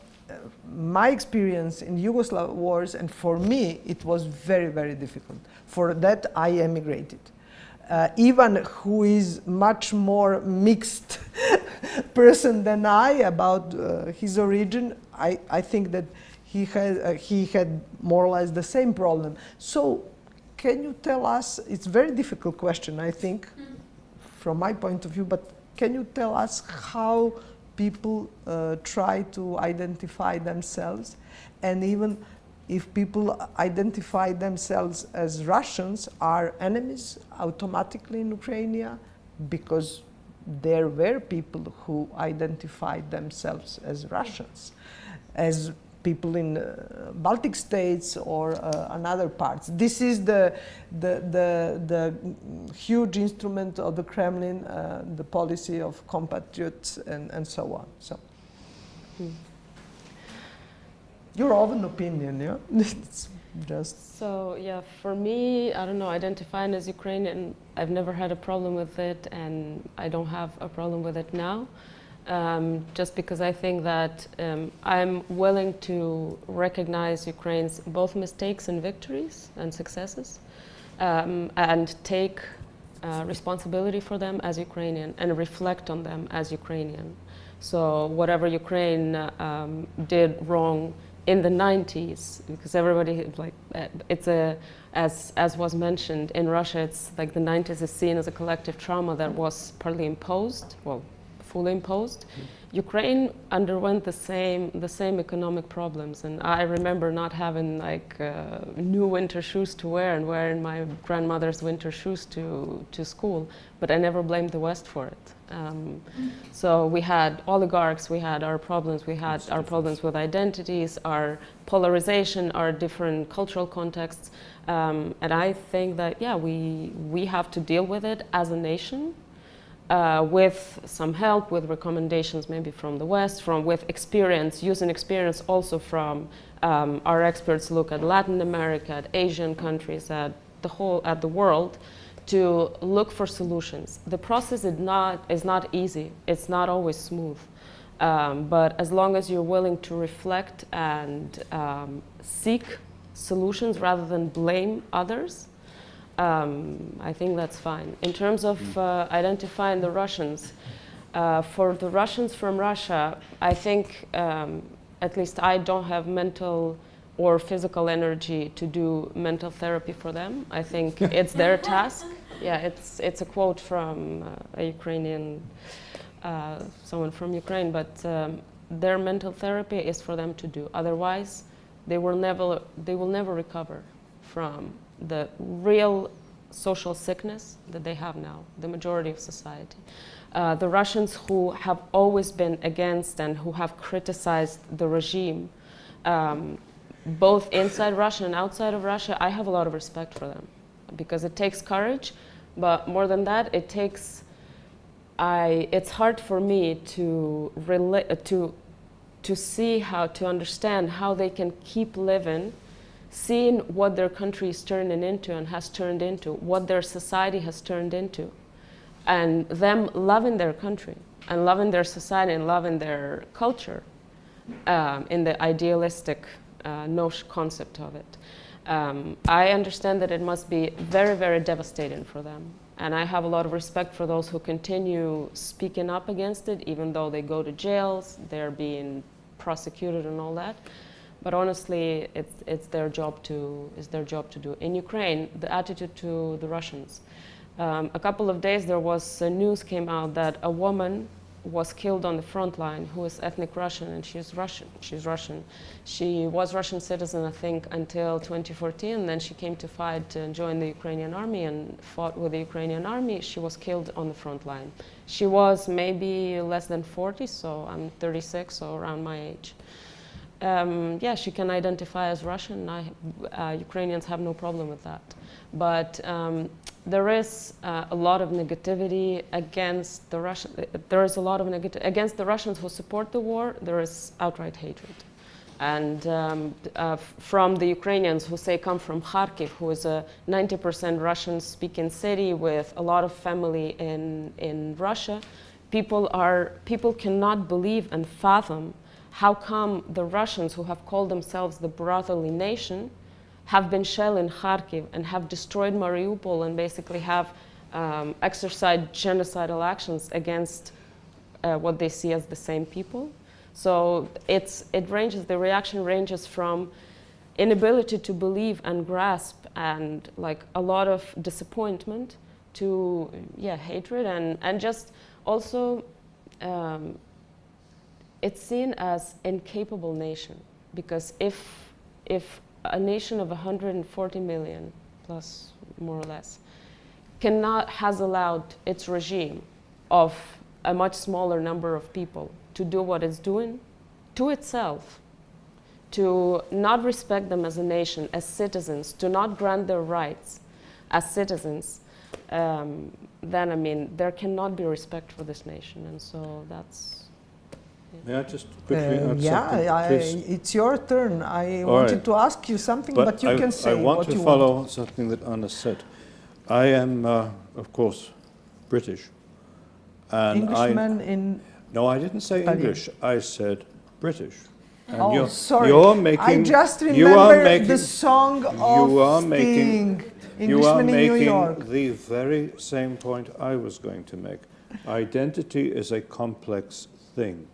my experience in Yugoslav wars, and for me it was very, very difficult. For that I emigrated. Even who is much more mixed person than I about his origin, I think that he had more or less the same problem. So can you tell us, it's a very difficult question, I think, from my point of view, but can you tell us how people try to identify themselves, and even if people identify themselves as Russians, are enemies automatically in Ukraine? Because there were people who identified themselves as Russians, as people in Baltic states or another parts. This is the huge instrument of the Kremlin, the policy of compatriots and so on. So. Your own opinion, yeah? It's just... So, yeah, for me, I don't know, identifying as Ukrainian, I've never had a problem with it, and I don't have a problem with it now. Just because I think that I'm willing to recognize Ukraine's both mistakes and victories and successes, and take responsibility for them as Ukrainian and reflect on them as Ukrainian. So whatever Ukraine did wrong in the 90s, because everybody, like, it's a, as was mentioned, in Russia, it's like the 90s is seen as a collective trauma that was partly imposed, well, fully imposed. Ukraine underwent the same economic problems, and I remember not having like new winter shoes to wear and wearing my grandmother's winter shoes to school, but I never blamed the West for it. So we had oligarchs, we had our problems, we had our problems with identities, our polarization, our different cultural contexts, and I think that, yeah, we have to deal with it as a nation. With some help, with recommendations maybe from the West, with experience, using experience also from our experts look at Latin America, at Asian countries, at the world, to look for solutions. The process is not easy. It's not always smooth. But as long as you're willing to reflect and seek solutions rather than blame others, I think that's fine. In terms of identifying the Russians, for the Russians from Russia, I think, at least I don't have mental or physical energy to do mental therapy for them. I think it's their task. Yeah, it's a quote from a Ukrainian, someone from Ukraine, but their mental therapy is for them to do. Otherwise, they will never recover from the real social sickness that they have now, the majority of society. The Russians who have always been against and who have criticized the regime, both inside Russia and outside of Russia, I have a lot of respect for them, because it takes courage, but more than that, it's hard for me to relate, to understand how they can keep living seeing what their country is turning into and has turned into, what their society has turned into, and them loving their country and loving their society and loving their culture in the idealistic concept of it. I understand that it must be very, very devastating for them. And I have a lot of respect for those who continue speaking up against it, even though they go to jails, they're being prosecuted and all that. But honestly, it's their job to do. In Ukraine, the attitude to the Russians. A couple of days there was news came out that a woman was killed on the front line who is ethnic Russian, and she's Russian. She was Russian citizen, I think, until 2014, and then she came to fight and join the Ukrainian army and fought with the Ukrainian army. She was killed on the front line. She was maybe less than 40, so I'm 36, so around my age. Yeah, she can identify as Russian. Ukrainians have no problem with that. But there is a lot of negativity against the Russians. There is a lot of negativity against the Russians who support the war. There is outright hatred. And from the Ukrainians who say come from Kharkiv, who is a 90% Russian-speaking city with a lot of family in Russia, people cannot believe and fathom how come the Russians, who have called themselves the brotherly nation, have been shelling Kharkiv and have destroyed Mariupol and basically have exercised genocidal actions against what they see as the same people. So the reaction ranges from inability to believe and grasp and like a lot of disappointment to hatred and just also it's seen as incapable nation, because if a nation of 140 million plus more or less has allowed its regime of a much smaller number of people to do what it's doing to itself, to not respect them as a nation, as citizens, to not grant their rights as citizens, then I mean there cannot be respect for this nation. And so that's May I just quickly add something, please? It's your turn. I All wanted right. to ask you something, but you can say I want what to you follow want. something that Anna said. I am, of course, British. And Englishman in... No, I didn't say English. I said British. And Oh, sorry. You're making, I just you are remember making, the song of Sting, Englishman in New York. the very same point I was going to make. Identity is a complex thing.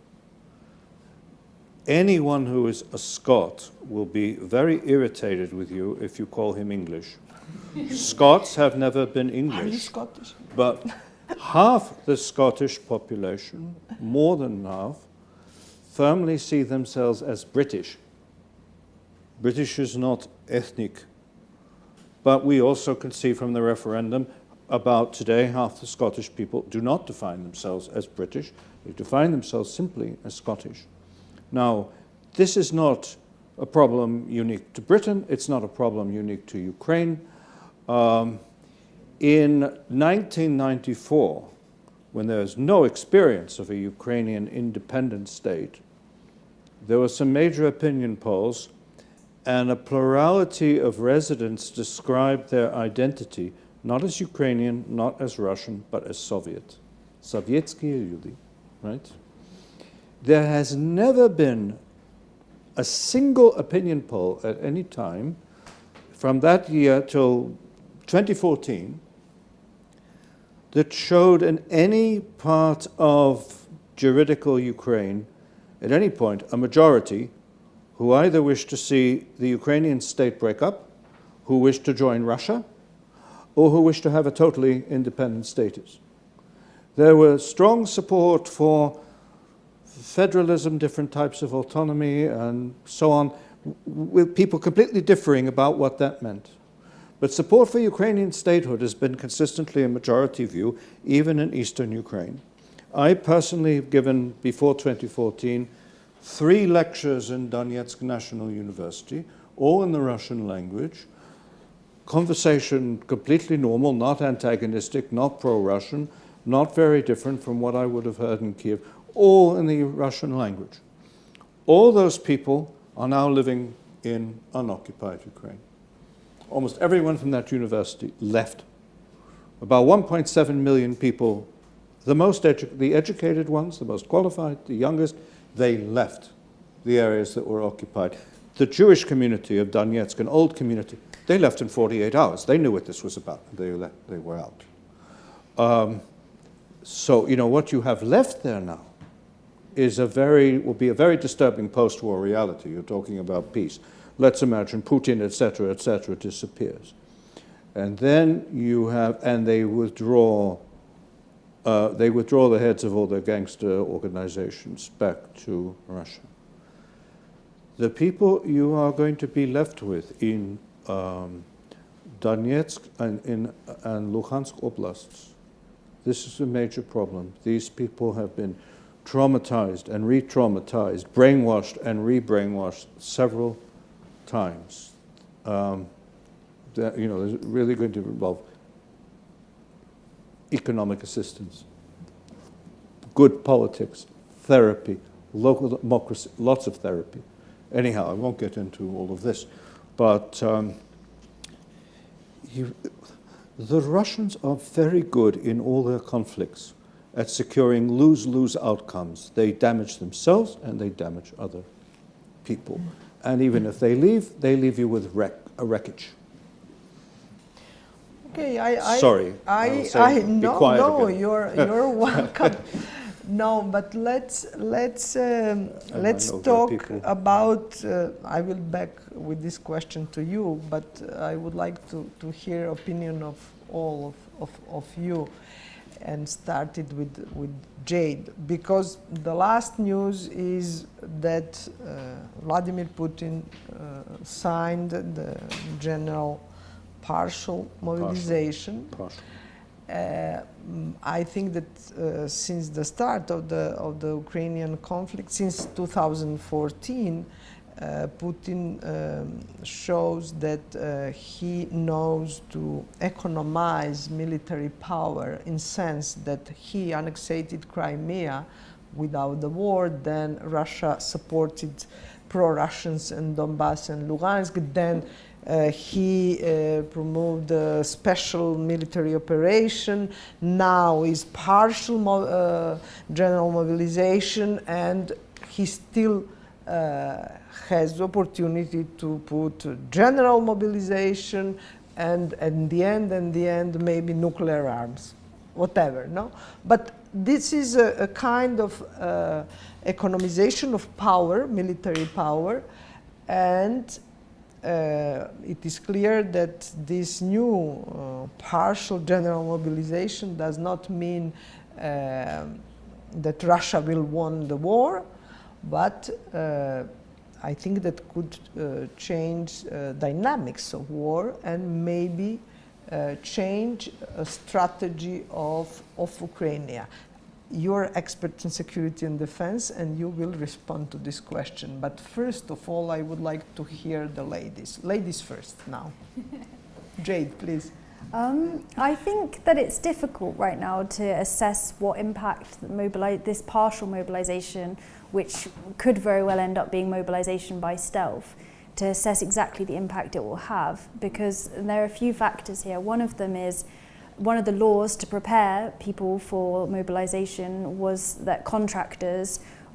Anyone who is a Scot will be very irritated with you if you call him English. Scots have never been English. Are you Scottish? But half the Scottish population, more than half, firmly see themselves as British. British is not ethnic. But we also can see from the referendum about today, half the Scottish people do not define themselves as British. They define themselves simply as Scottish. Now, this is not a problem unique to Britain. It's not a problem unique to Ukraine. In 1994, when there was no experience of a Ukrainian independent state, there were some major opinion polls, and a plurality of residents described their identity not as Ukrainian, not as Russian, but as Soviet. Sovietskie люди, right? There has never been a single opinion poll at any time from that year till 2014 that showed in any part of juridical Ukraine, at any point, a majority who either wish to see the Ukrainian state break up, who wish to join Russia, or who wish to have a totally independent status. There was strong support for federalism, different types of autonomy, and so on, with people completely differing about what that meant. But support for Ukrainian statehood has been consistently a majority view, even in eastern Ukraine. I personally have given, before 2014, 3 lectures in Donetsk National University, all in the Russian language. Conversation completely normal, not antagonistic, not pro-Russian, not very different from what I would have heard in Kiev, all in the Russian language. All those people are now living in unoccupied Ukraine. Almost everyone from that university left. About 1.7 million people, the educated ones, the most qualified, the youngest, they left the areas that were occupied. The Jewish community of Donetsk, an old community, they left in 48 hours. They knew what this was about. They were out. So, you know, what you have left there now is will be a very disturbing post-war reality. You're talking about peace. Let's imagine Putin, et cetera, disappears. And then you have, and they withdraw the heads of all their gangster organizations back to Russia. The people you are going to be left with in Donetsk and Luhansk oblasts, this is a major problem. These people have been traumatized and re-traumatized, brainwashed and re-brainwashed several times. That, you know, is really going to involve economic assistance, good politics, therapy, local democracy, lots of therapy. Anyhow, I won't get into all of this, but the Russians are very good in all their conflicts at securing lose-lose outcomes. They damage themselves and they damage other people. And even if they leave you with wreckage. Okay, Sorry. No, you're welcome. No, but let's talk about. I will back with this question to you, but I would like to hear opinion of all of you, and started with Jade, because the last news is that Vladimir Putin signed the general partial mobilization. Partial. I think that since the start of the Ukrainian conflict, since 2014, Putin shows that he knows to economize military power, in sense that he annexated Crimea without the war. Then Russia supported pro-Russians in Donbass and Lugansk. Then he promoted a special military operation. Now is partial general mobilization, and he still has the opportunity to put general mobilization, and in the end maybe nuclear arms, whatever. No, but this is a kind of economization of power, military power, and it is clear that this new partial general mobilization does not mean that Russia will win the war, but I think that could change dynamics of war, and maybe change a strategy of Ukraine. You're expert in security and defense, and you will respond to this question. But first of all, I would like to hear the ladies. Ladies first now. Jade, please. I think that it's difficult right now to assess what impact this partial mobilization, which could very well end up being mobilization by stealth, to assess exactly the impact it will have, because there are a few factors here. One of them is, one of the laws to prepare people for mobilization was that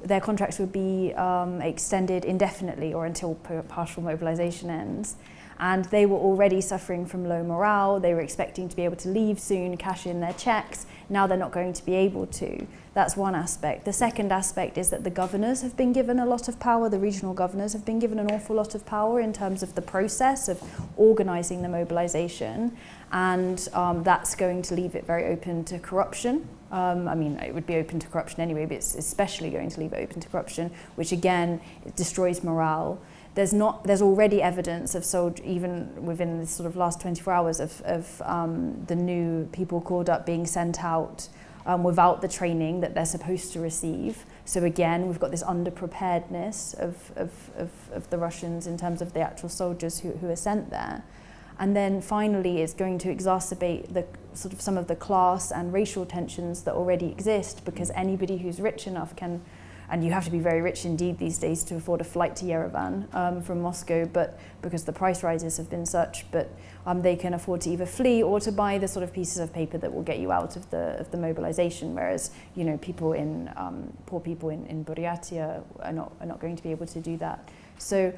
their contracts would be extended indefinitely or until partial mobilization ends. And they were already suffering from low morale. They were expecting to be able to leave soon, cash in their checks. Now they're not going to be able to. That's one aspect. The second aspect is that the governors have been given a lot of power. The regional governors have been given an awful lot of power in terms of the process of organizing the mobilization. And that's going to leave it very open to corruption. I mean, it would be open to corruption anyway, but it's especially going to leave it open to corruption, which again, it destroys morale. There's already evidence of even within the sort of last 24 hours of the new people called up being sent out without the training that they're supposed to receive. So again, we've got this underpreparedness of the Russians in terms of the actual soldiers who are sent there. And then finally, it's going to exacerbate the sort of some of the class and racial tensions that already exist, because anybody who's rich enough can and you have to be very rich indeed these days to afford a flight to Yerevan from Moscow, but because the price rises have been such, but they can afford to either flee or to buy the sort of pieces of paper that will get you out of the mobilization, whereas people in poor people in Buryatia are not going to be able to do that. So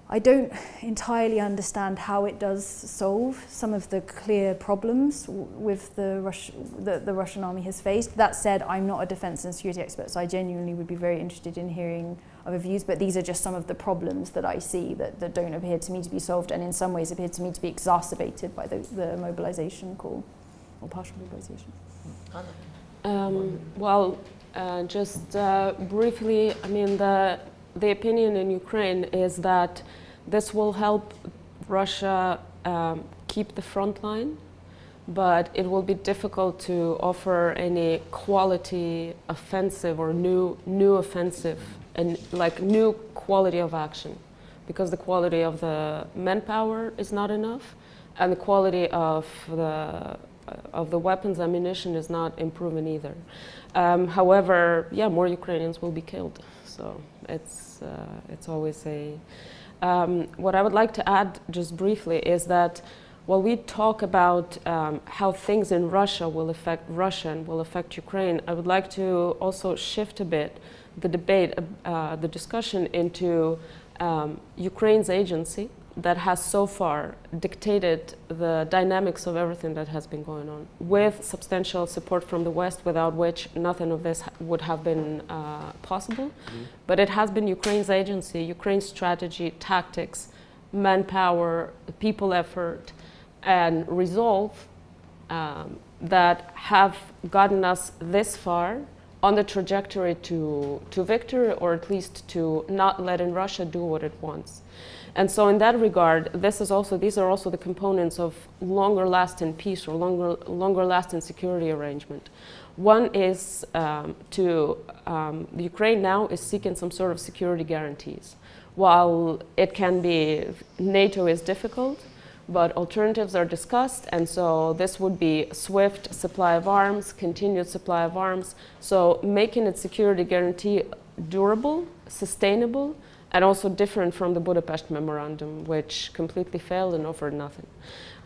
I don't entirely understand how it does solve some of the clear problems with the Russian army has faced. That said, I'm not a defense and security expert, so I genuinely would be very interested in hearing other views, but these are just some of the problems that I see that don't appear to me to be solved, and in some ways appear to me to be exacerbated by the mobilization call, or partial mobilization. Just briefly, I mean, the opinion in Ukraine is that this will help Russia keep the front line, but it will be difficult to offer any quality offensive or new offensive and like new quality of action, because the quality of the manpower is not enough, and the quality of the weapons, ammunition is not improving either. However, yeah, more Ukrainians will be killed, so it's always a. What I would like to add just briefly is that while we talk about how things in Russia will affect Russia and will affect Ukraine, I would like to also shift a bit the debate, the discussion into Ukraine's agency that has so far dictated the dynamics of everything that has been going on, with substantial support from the West, without which nothing of this would have been possible. Mm-hmm. But it has been Ukraine's agency, Ukraine's strategy, tactics, manpower, people effort, and resolve that have gotten us this far on the trajectory to victory, or at least to not letting Russia do what it wants. And so in that regard, these are also the components of longer lasting peace or longer lasting security arrangement. One is Ukraine now is seeking some sort of security guarantees. While it can be, NATO is difficult, but alternatives are discussed, and so this would be swift supply of arms, continued supply of arms, so making its security guarantee durable, sustainable, and also different from the Budapest Memorandum, which completely failed and offered nothing.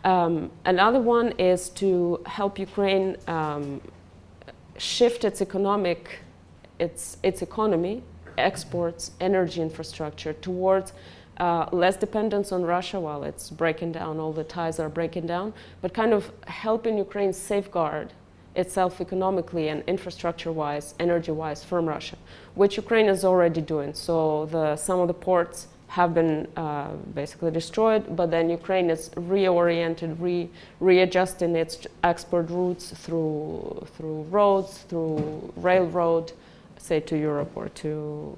Another one is to help Ukraine shift its economy, exports, energy infrastructure towards less dependence on Russia while it's breaking down, all the ties are breaking down, but kind of helping Ukraine safeguard itself economically and infrastructure-wise, energy-wise from Russia, which Ukraine is already doing. So some of the ports have been basically destroyed, but then Ukraine is reoriented, readjusting its export routes through roads, through railroad, say to Europe or to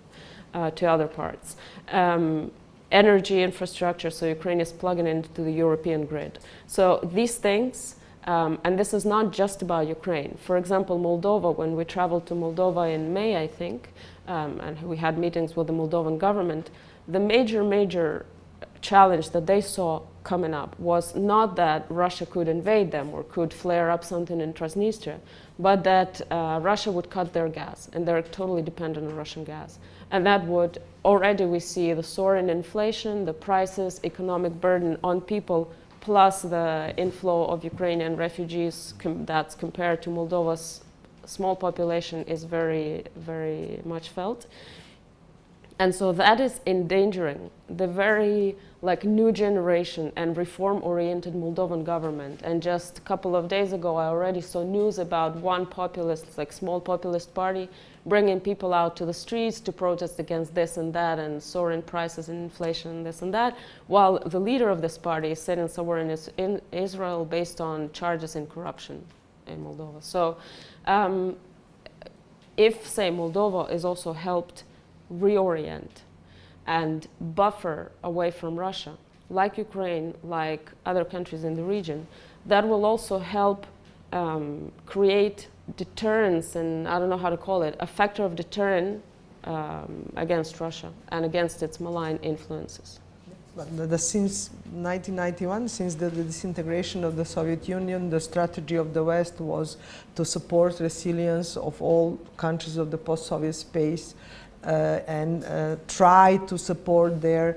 other parts. Energy infrastructure, so Ukraine is plugging into the European grid. So these things, and this is not just about Ukraine. For example, Moldova, when we traveled to Moldova in May, I think, and we had meetings with the Moldovan government, the major challenge that they saw coming up was not that Russia could invade them or could flare up something in Transnistria, but that Russia would cut their gas, and they're totally dependent on Russian gas. And that would, already we see the soaring inflation, the prices, economic burden on people, plus the inflow of Ukrainian refugees that's compared to Moldova's small population is very, very much felt. And so that is endangering the very new generation and reform-oriented Moldovan government. And just a couple of days ago, I already saw news about one populist, small populist party, bringing people out to the streets to protest against this and that, and soaring prices and inflation and this and that, while the leader of this party is sitting somewhere in Israel based on charges in corruption in Moldova. So if, say, Moldova is also helped reorient and buffer away from Russia, like Ukraine, like other countries in the region, that will also help create deterrence, and I don't know how to call it, a factor of deterrent against Russia and against its malign influences. Since 1991, since the disintegration of the Soviet Union, the strategy of the West was to support resilience of all countries of the post-Soviet space and try to support their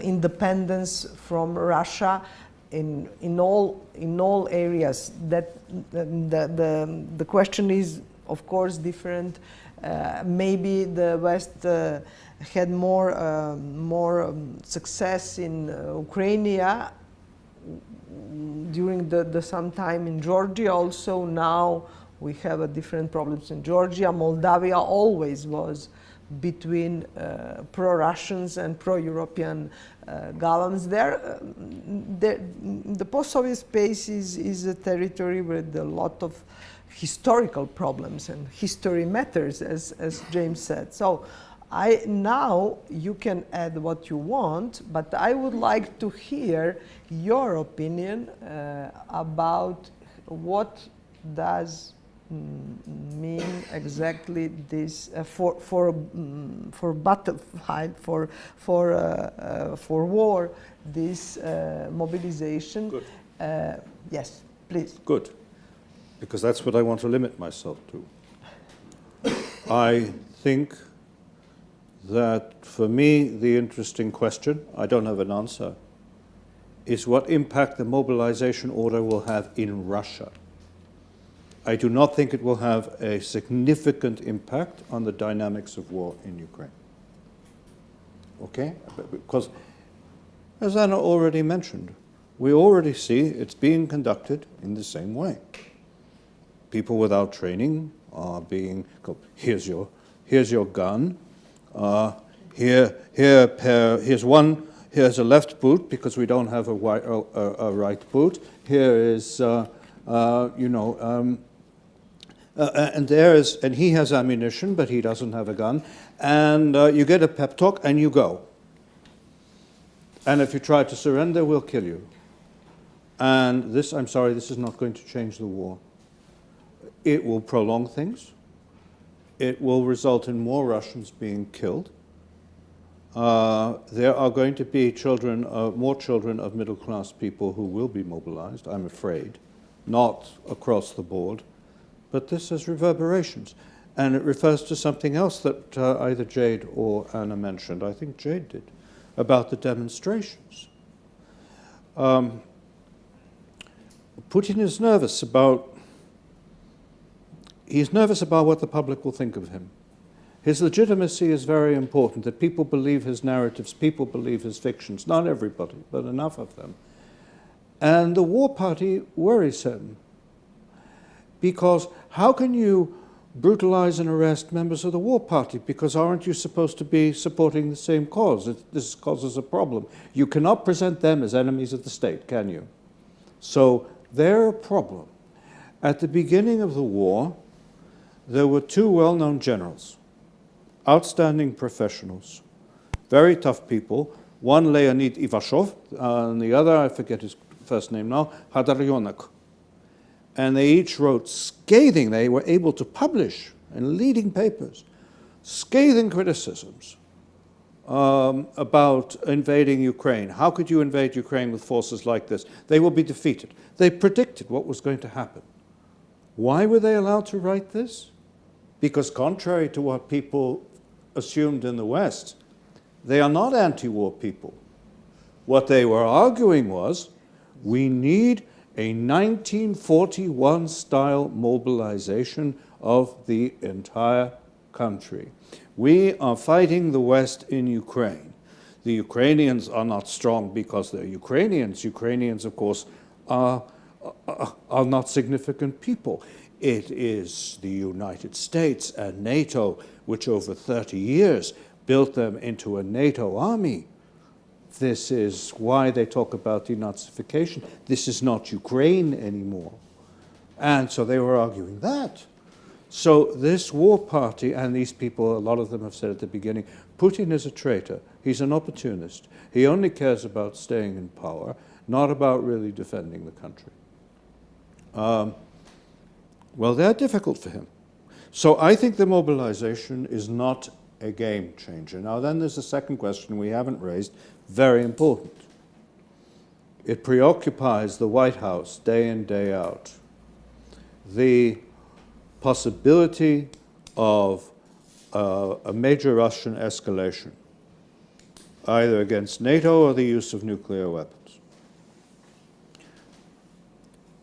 independence from Russia in all areas. That the question is, of course, different. Maybe the West had more success in Ukraine during the some time in Georgia also. Now we have a different problems in Georgia. Moldavia always was between pro-Russians and pro-European governments. The post-Soviet space is a territory with a lot of historical problems, and history matters, as James said. So now you can add what you want, but I would like to hear your opinion about what does mean exactly this for battlefield, for war, this mobilization. Good. Yes, please. Good, because that's what I want to limit myself to. I think that for me the interesting question, I don't have an answer, is what impact the mobilization order will have in Russia. I do not think it will have a significant impact on the dynamics of war in Ukraine. Okay? Because, as Anna already mentioned, we already see it's being conducted in the same way. People without training are being, here's your gun, here's a left boot because we don't have a right boot, here is, and he has ammunition, but he doesn't have a gun. And you get a pep talk and you go. And if you try to surrender, we'll kill you. And this, I'm sorry, this is not going to change the war. It will prolong things. It will result in more Russians being killed. There are going to be more children of middle-class people who will be mobilized, I'm afraid, not across the board. But this has reverberations, and it refers to something else that either Jade or Anna mentioned. I think Jade did, about the demonstrations. Putin is nervous about what the public will think of him. His legitimacy is very important, that people believe his narratives, people believe his fictions. Not everybody, but enough of them. And the war party worries him. Because how can you brutalize and arrest members of the war party? Because aren't you supposed to be supporting the same cause? This causes a problem. You cannot present them as enemies of the state, can you? So they're a problem. At the beginning of the war, there were two well-known generals, outstanding professionals, very tough people. One, Leonid Ivashov, and the other, I forget his first name now, Hadaryonak. And they each wrote scathing, they were able to publish in leading papers, scathing criticisms about invading Ukraine. How could you invade Ukraine with forces like this? They will be defeated. They predicted what was going to happen. Why were they allowed to write this? Because contrary to what people assumed in the West, they are not anti-war people. What they were arguing was, we need a 1941-style mobilization of the entire country. We are fighting the West in Ukraine. The Ukrainians are not strong because they're Ukrainians. Ukrainians, of course, are not significant people. It is the United States and NATO, which over 30 years built them into a NATO army. This is why they talk about denazification. This is not Ukraine anymore. And so they were arguing that. So this war party, and these people, a lot of them have said at the beginning, Putin is a traitor. He's an opportunist. He only cares about staying in power, not about really defending the country. Well, they're difficult for him. So I think the mobilization is not a game changer. Now then there's a second question we haven't raised, very important. It preoccupies the White House day in, day out. The possibility of a major Russian escalation, either against NATO or the use of nuclear weapons.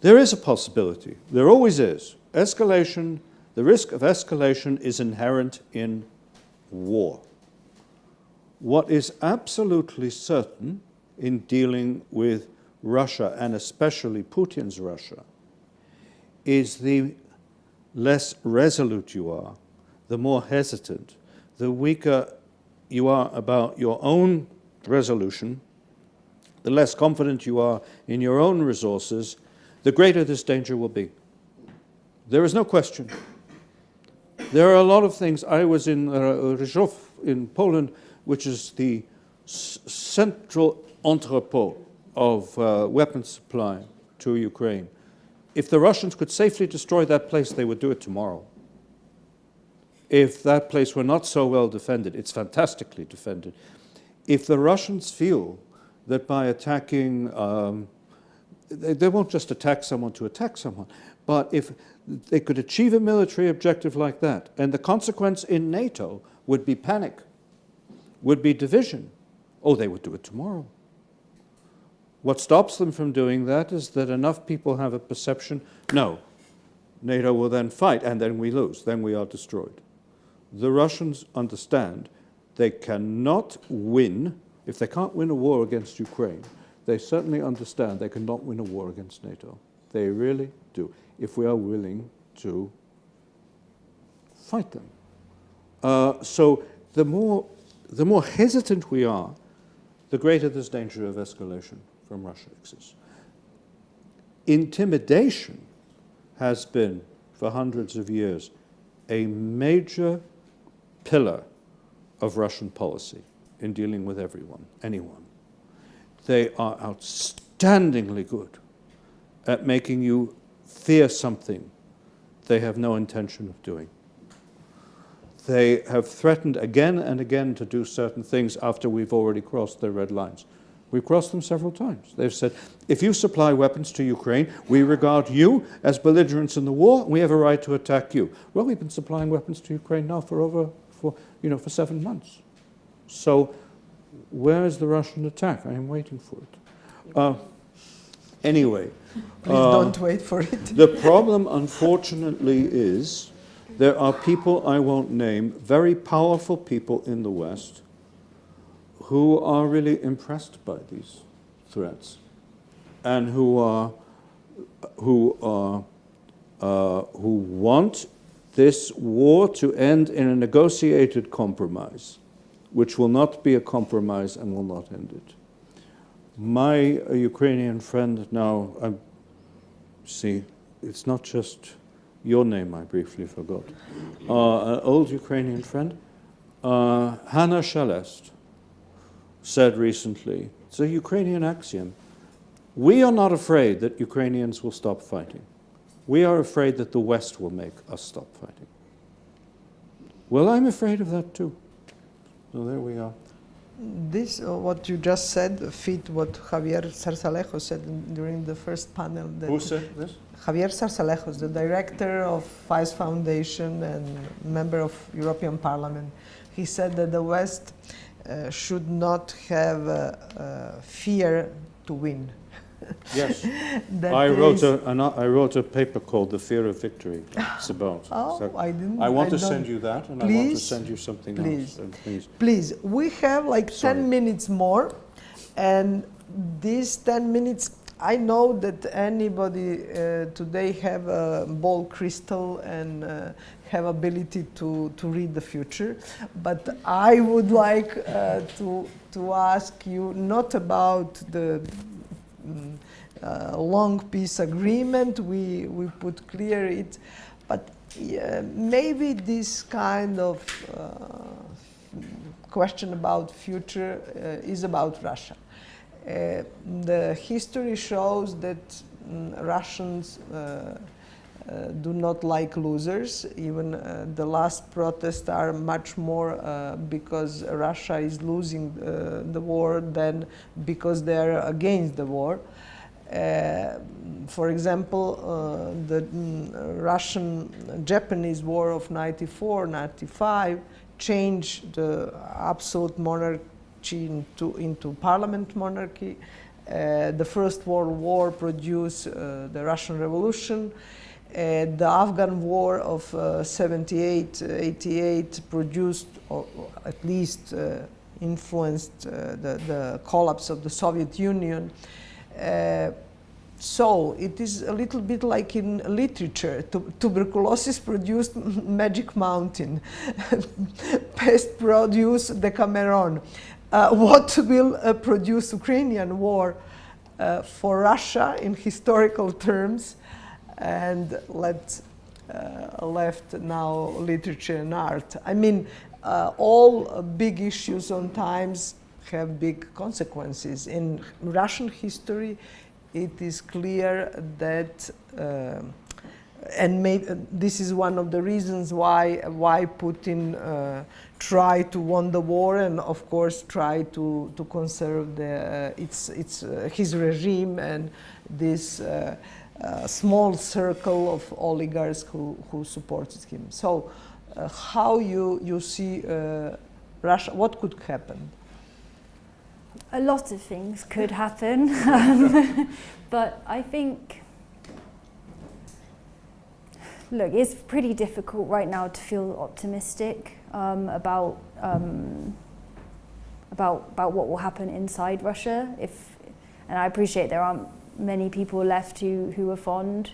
There is a possibility, there always is. Escalation, the risk of escalation is inherent in war. What is absolutely certain in dealing with Russia, and especially Putin's Russia, is the less resolute you are, the more hesitant, the weaker you are about your own resolution, the less confident you are in your own resources, the greater this danger will be. There is no question. There are a lot of things. I was in Rzeszów in Poland, which is the central entrepot of weapons supply to Ukraine. If the Russians could safely destroy that place, they would do it tomorrow. If that place were not so well defended, it's fantastically defended. If the Russians feel that by attacking, they won't just attack someone to attack someone, but if they could achieve a military objective like that, and the consequence in NATO would be panic, would be division, oh, they would do it tomorrow. What stops them from doing that is that enough people have a perception, no, NATO will then fight, and then we lose, then we are destroyed. The Russians understand they cannot win, if they can't win a war against Ukraine, they certainly understand they cannot win a war against NATO. They really do, if we are willing to fight them. So the more hesitant we are, the greater this danger of escalation from Russia exists. Intimidation has been, for hundreds of years, a major pillar of Russian policy in dealing with everyone, anyone. They are outstandingly good at making you fear something they have no intention of doing. They have threatened again and again to do certain things after we've already crossed their red lines. We've crossed them several times. They've said, if you supply weapons to Ukraine, we regard you as belligerents in the war, and we have a right to attack you. Well, we've been supplying weapons to Ukraine now for 7 months. So where is the Russian attack? I am waiting for it. Anyway. Please don't wait for it. The problem, unfortunately, is there are people I won't name, very powerful people in the West, who are really impressed by these threats, and who want this war to end in a negotiated compromise, which will not be a compromise and will not end it. My Ukrainian friend now, see, it's not just your name I briefly forgot, an old Ukrainian friend, Hannah Shelest, said recently, it's a Ukrainian axiom, we are not afraid that Ukrainians will stop fighting. We are afraid that the West will make us stop fighting. Well, I'm afraid of that too. So there we are. This, what you just said, fit what Javier Zarzalejos said during the first panel. Who said this? Javier Zarzalejos, the director of FAES Foundation and member of European Parliament. He said that the West should not have fear to win. Yes, I wrote a paper called "The Fear of Victory." It's about. Oh, so I didn't. I want to send you that, and please, I want to send you something else. Please. Please, we have like 10 minutes more, and these 10 minutes. I know that anybody today have a ball crystal and have ability to read the future, but I would like to ask you not about the long peace agreement, we put clear it, but maybe this kind of question about future is about Russia. The history shows that Russians do not like losers. Even the last protests are much more because Russia is losing the war than because they are against the war. For example, the Russian-Japanese War of 94-95 changed the absolute monarchy into parliament monarchy. The First World War produced the Russian Revolution. The Afghan War of 78-88 produced, or at least influenced the collapse of the Soviet Union. So it is a little bit like in literature. Tuberculosis produced Magic Mountain. Pest produced Decameron. What will produce Ukrainian war for Russia in historical terms? And let's left now literature and art. I mean, all big issues sometimes have big consequences. In Russian history, it is clear that, and this is one of the reasons why Putin tried to win the war, and of course try to conserve his regime and this small circle of oligarchs who supported him. So, how you see Russia? What could happen? A lot of things could happen, but I think, look, it's pretty difficult right now to feel optimistic about what will happen inside Russia. And I appreciate there aren't many people left who are fond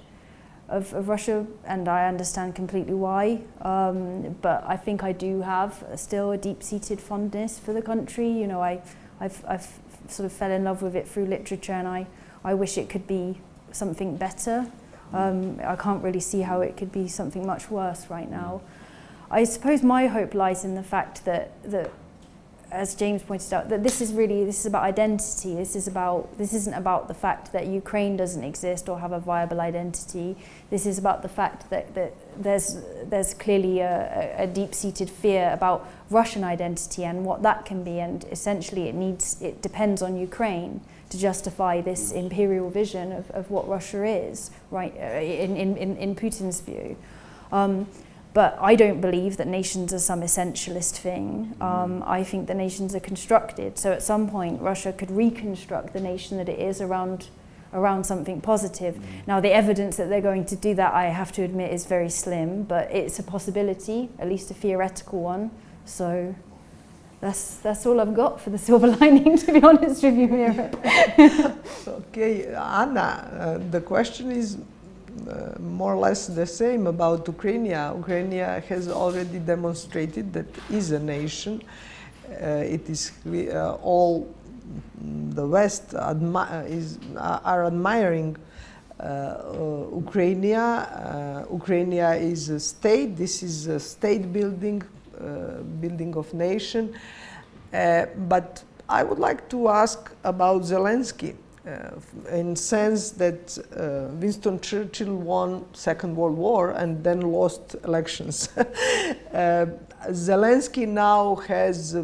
of Russia, and I understand completely why. But I think I do have still a deep-seated fondness for the country. You know, I've sort of fell in love with it through literature, and I wish it could be something better. I can't really see how it could be something much worse right now. I suppose my hope lies in the fact that as James pointed out, that this is about identity. This isn't about the fact that Ukraine doesn't exist or have a viable identity. This is about the fact that there's clearly a deep-seated fear about Russian identity and what that can be, and essentially it depends on Ukraine to justify this imperial vision of what Russia is, right? In Putin's view. But I don't believe that nations are some essentialist thing. I think the nations are constructed. So at some point, Russia could reconstruct the nation that it is around something positive. Now, the evidence that they're going to do that, I have to admit, is very slim, but it's a possibility, at least a theoretical one. So that's all I've got for the silver lining, to be honest with you, Mira. Okay, Anna, the question is more or less the same about Ukraine. Ukraine has already demonstrated that it is a nation. It is all the West are admiring Ukraine. Ukraine is a state. This is a state building of nation. But I would like to ask about Zelensky. In sense that Winston Churchill won Second World War and then lost elections. Zelensky now has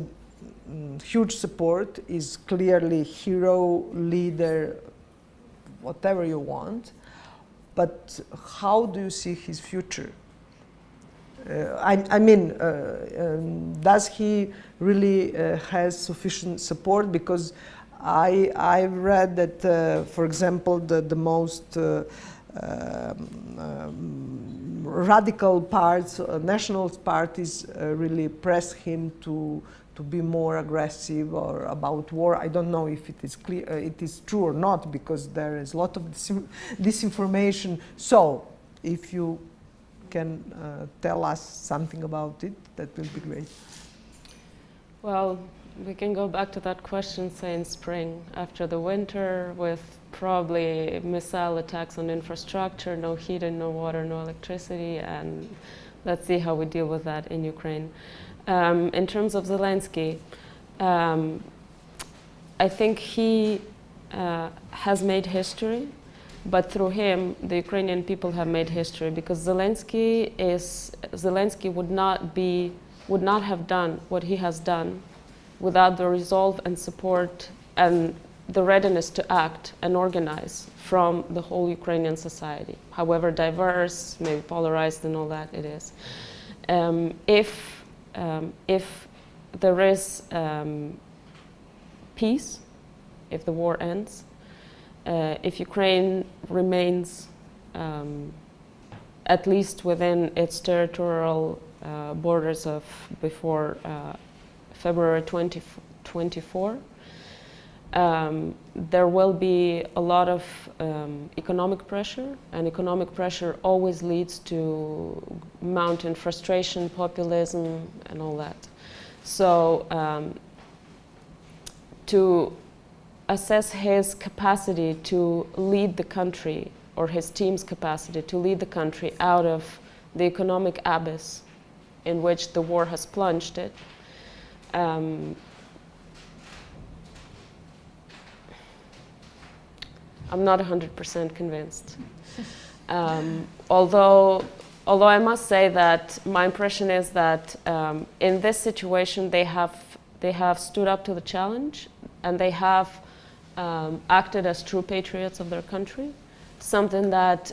huge support, is clearly hero, leader, whatever you want. But how do you see his future? I mean, does he really has sufficient support? Because I've read that, for example, the most radical parts, nationalist parties, really press him to be more aggressive or about war. I don't know if it is clear, it is true or not, because there is a lot of disinformation. So, if you can tell us something about it, that will be great. Well, we can go back to that question, say in spring, after the winter, with probably missile attacks on infrastructure, no heat and no water, no electricity, and let's see how we deal with that in Ukraine. In terms of Zelensky, I think he has made history. but through him, the Ukrainian people have made history, because Zelensky would not have done what he has done without the resolve and support and the readiness to act and organize from the whole Ukrainian society, however diverse, maybe polarized and all that it is. If there is peace, if the war ends, if Ukraine remains at least within its territorial borders of before February 2024, there will be a lot of economic pressure, and economic pressure always leads to mounting frustration, populism, and all that. So to assess his capacity to lead the country, or his team's capacity to lead the country out of the economic abyss in which the war has plunged it, I'm not 100% convinced. Although I must say that my impression is that in this situation they have stood up to the challenge, and they have acted as true patriots of their country, something that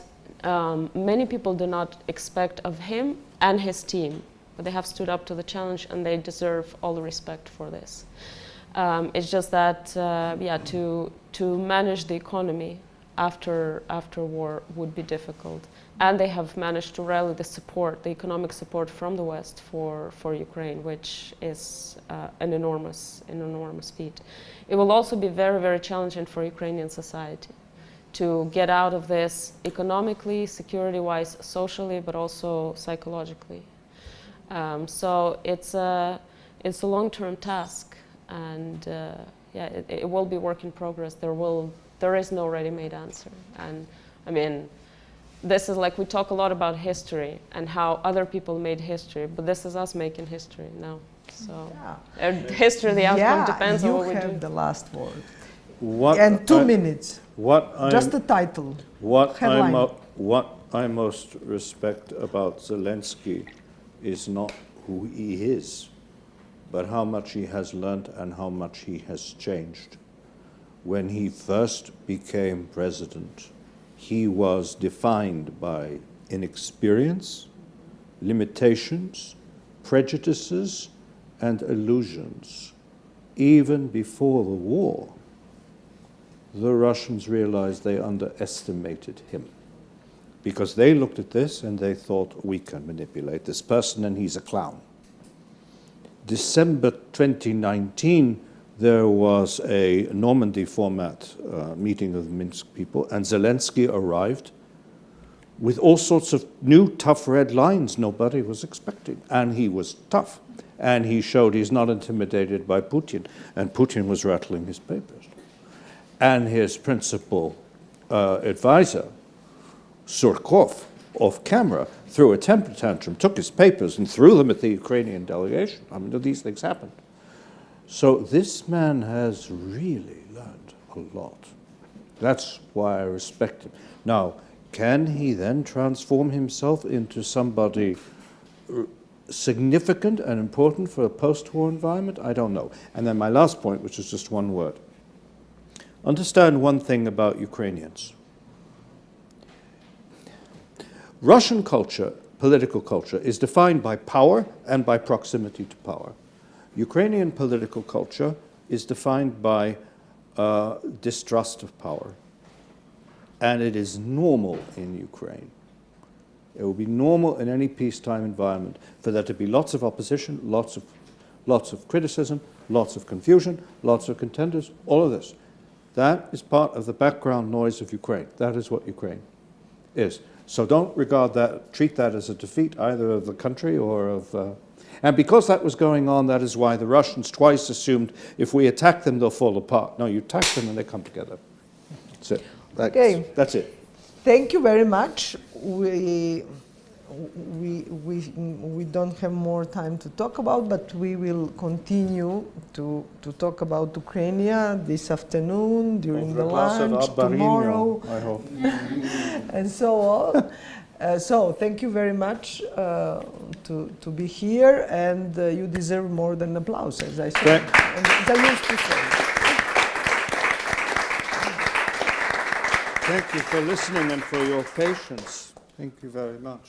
many people do not expect of him and his team. But they have stood up to the challenge, and they deserve all the respect for this. It's just that, to manage the economy after war would be difficult, and they have managed to rally the economic support from the West for Ukraine, which is an enormous feat. It will also be very, very challenging for Ukrainian society to get out of this economically, security-wise, socially, but also psychologically. So it's a long-term task. And it will be work in progress. There is no ready-made answer. And I mean, this is like, we talk a lot about history and how other people made history, but this is us making history now. So history, the outcome depends on what we do. You have the last word. And 2 minutes. Just the title. What I most respect about Zelensky is not who he is, but how much he has learned and how much he has changed. When he first became president, he was defined by inexperience, limitations, prejudices, and illusions. Even before the war, the Russians realized they underestimated him, because they looked at this and they thought, we can manipulate this person and he's a clown. December 2019, there was a Normandy format meeting of the Minsk people, and Zelensky arrived with all sorts of new tough red lines nobody was expecting. And he was tough. And he showed he's not intimidated by Putin. And Putin was rattling his papers. And his principal advisor, Surkov, off camera, threw a temper tantrum, took his papers and threw them at the Ukrainian delegation. I mean, these things happened. So this man has really learned a lot. That's why I respect him. Now, can he then transform himself into somebody significant and important for a post-war environment? I don't know. And then my last point, which is just one word. Understand one thing about Ukrainians. Russian culture, political culture, is defined by power and by proximity to power. Ukrainian political culture is defined by distrust of power. And it is normal in Ukraine. It will be normal in any peacetime environment for there to be lots of opposition, lots of criticism, lots of confusion, lots of contenders, all of this. That is part of the background noise of Ukraine. That is what Ukraine is. So don't treat that as a defeat either of the country or of... and because that was going on, that is why the Russians twice assumed if we attack them, they'll fall apart. No, you attack them and they come together. That's it. That's it. Thank you very much. We we don't have more time to talk about, but we will continue to talk about Ukraine this afternoon during the lunch, tomorrow, I hope. and so on. So thank you very much to be here, and you deserve more than applause, as I said, and as I used to say. Thank you for listening and for your patience. Thank you very much.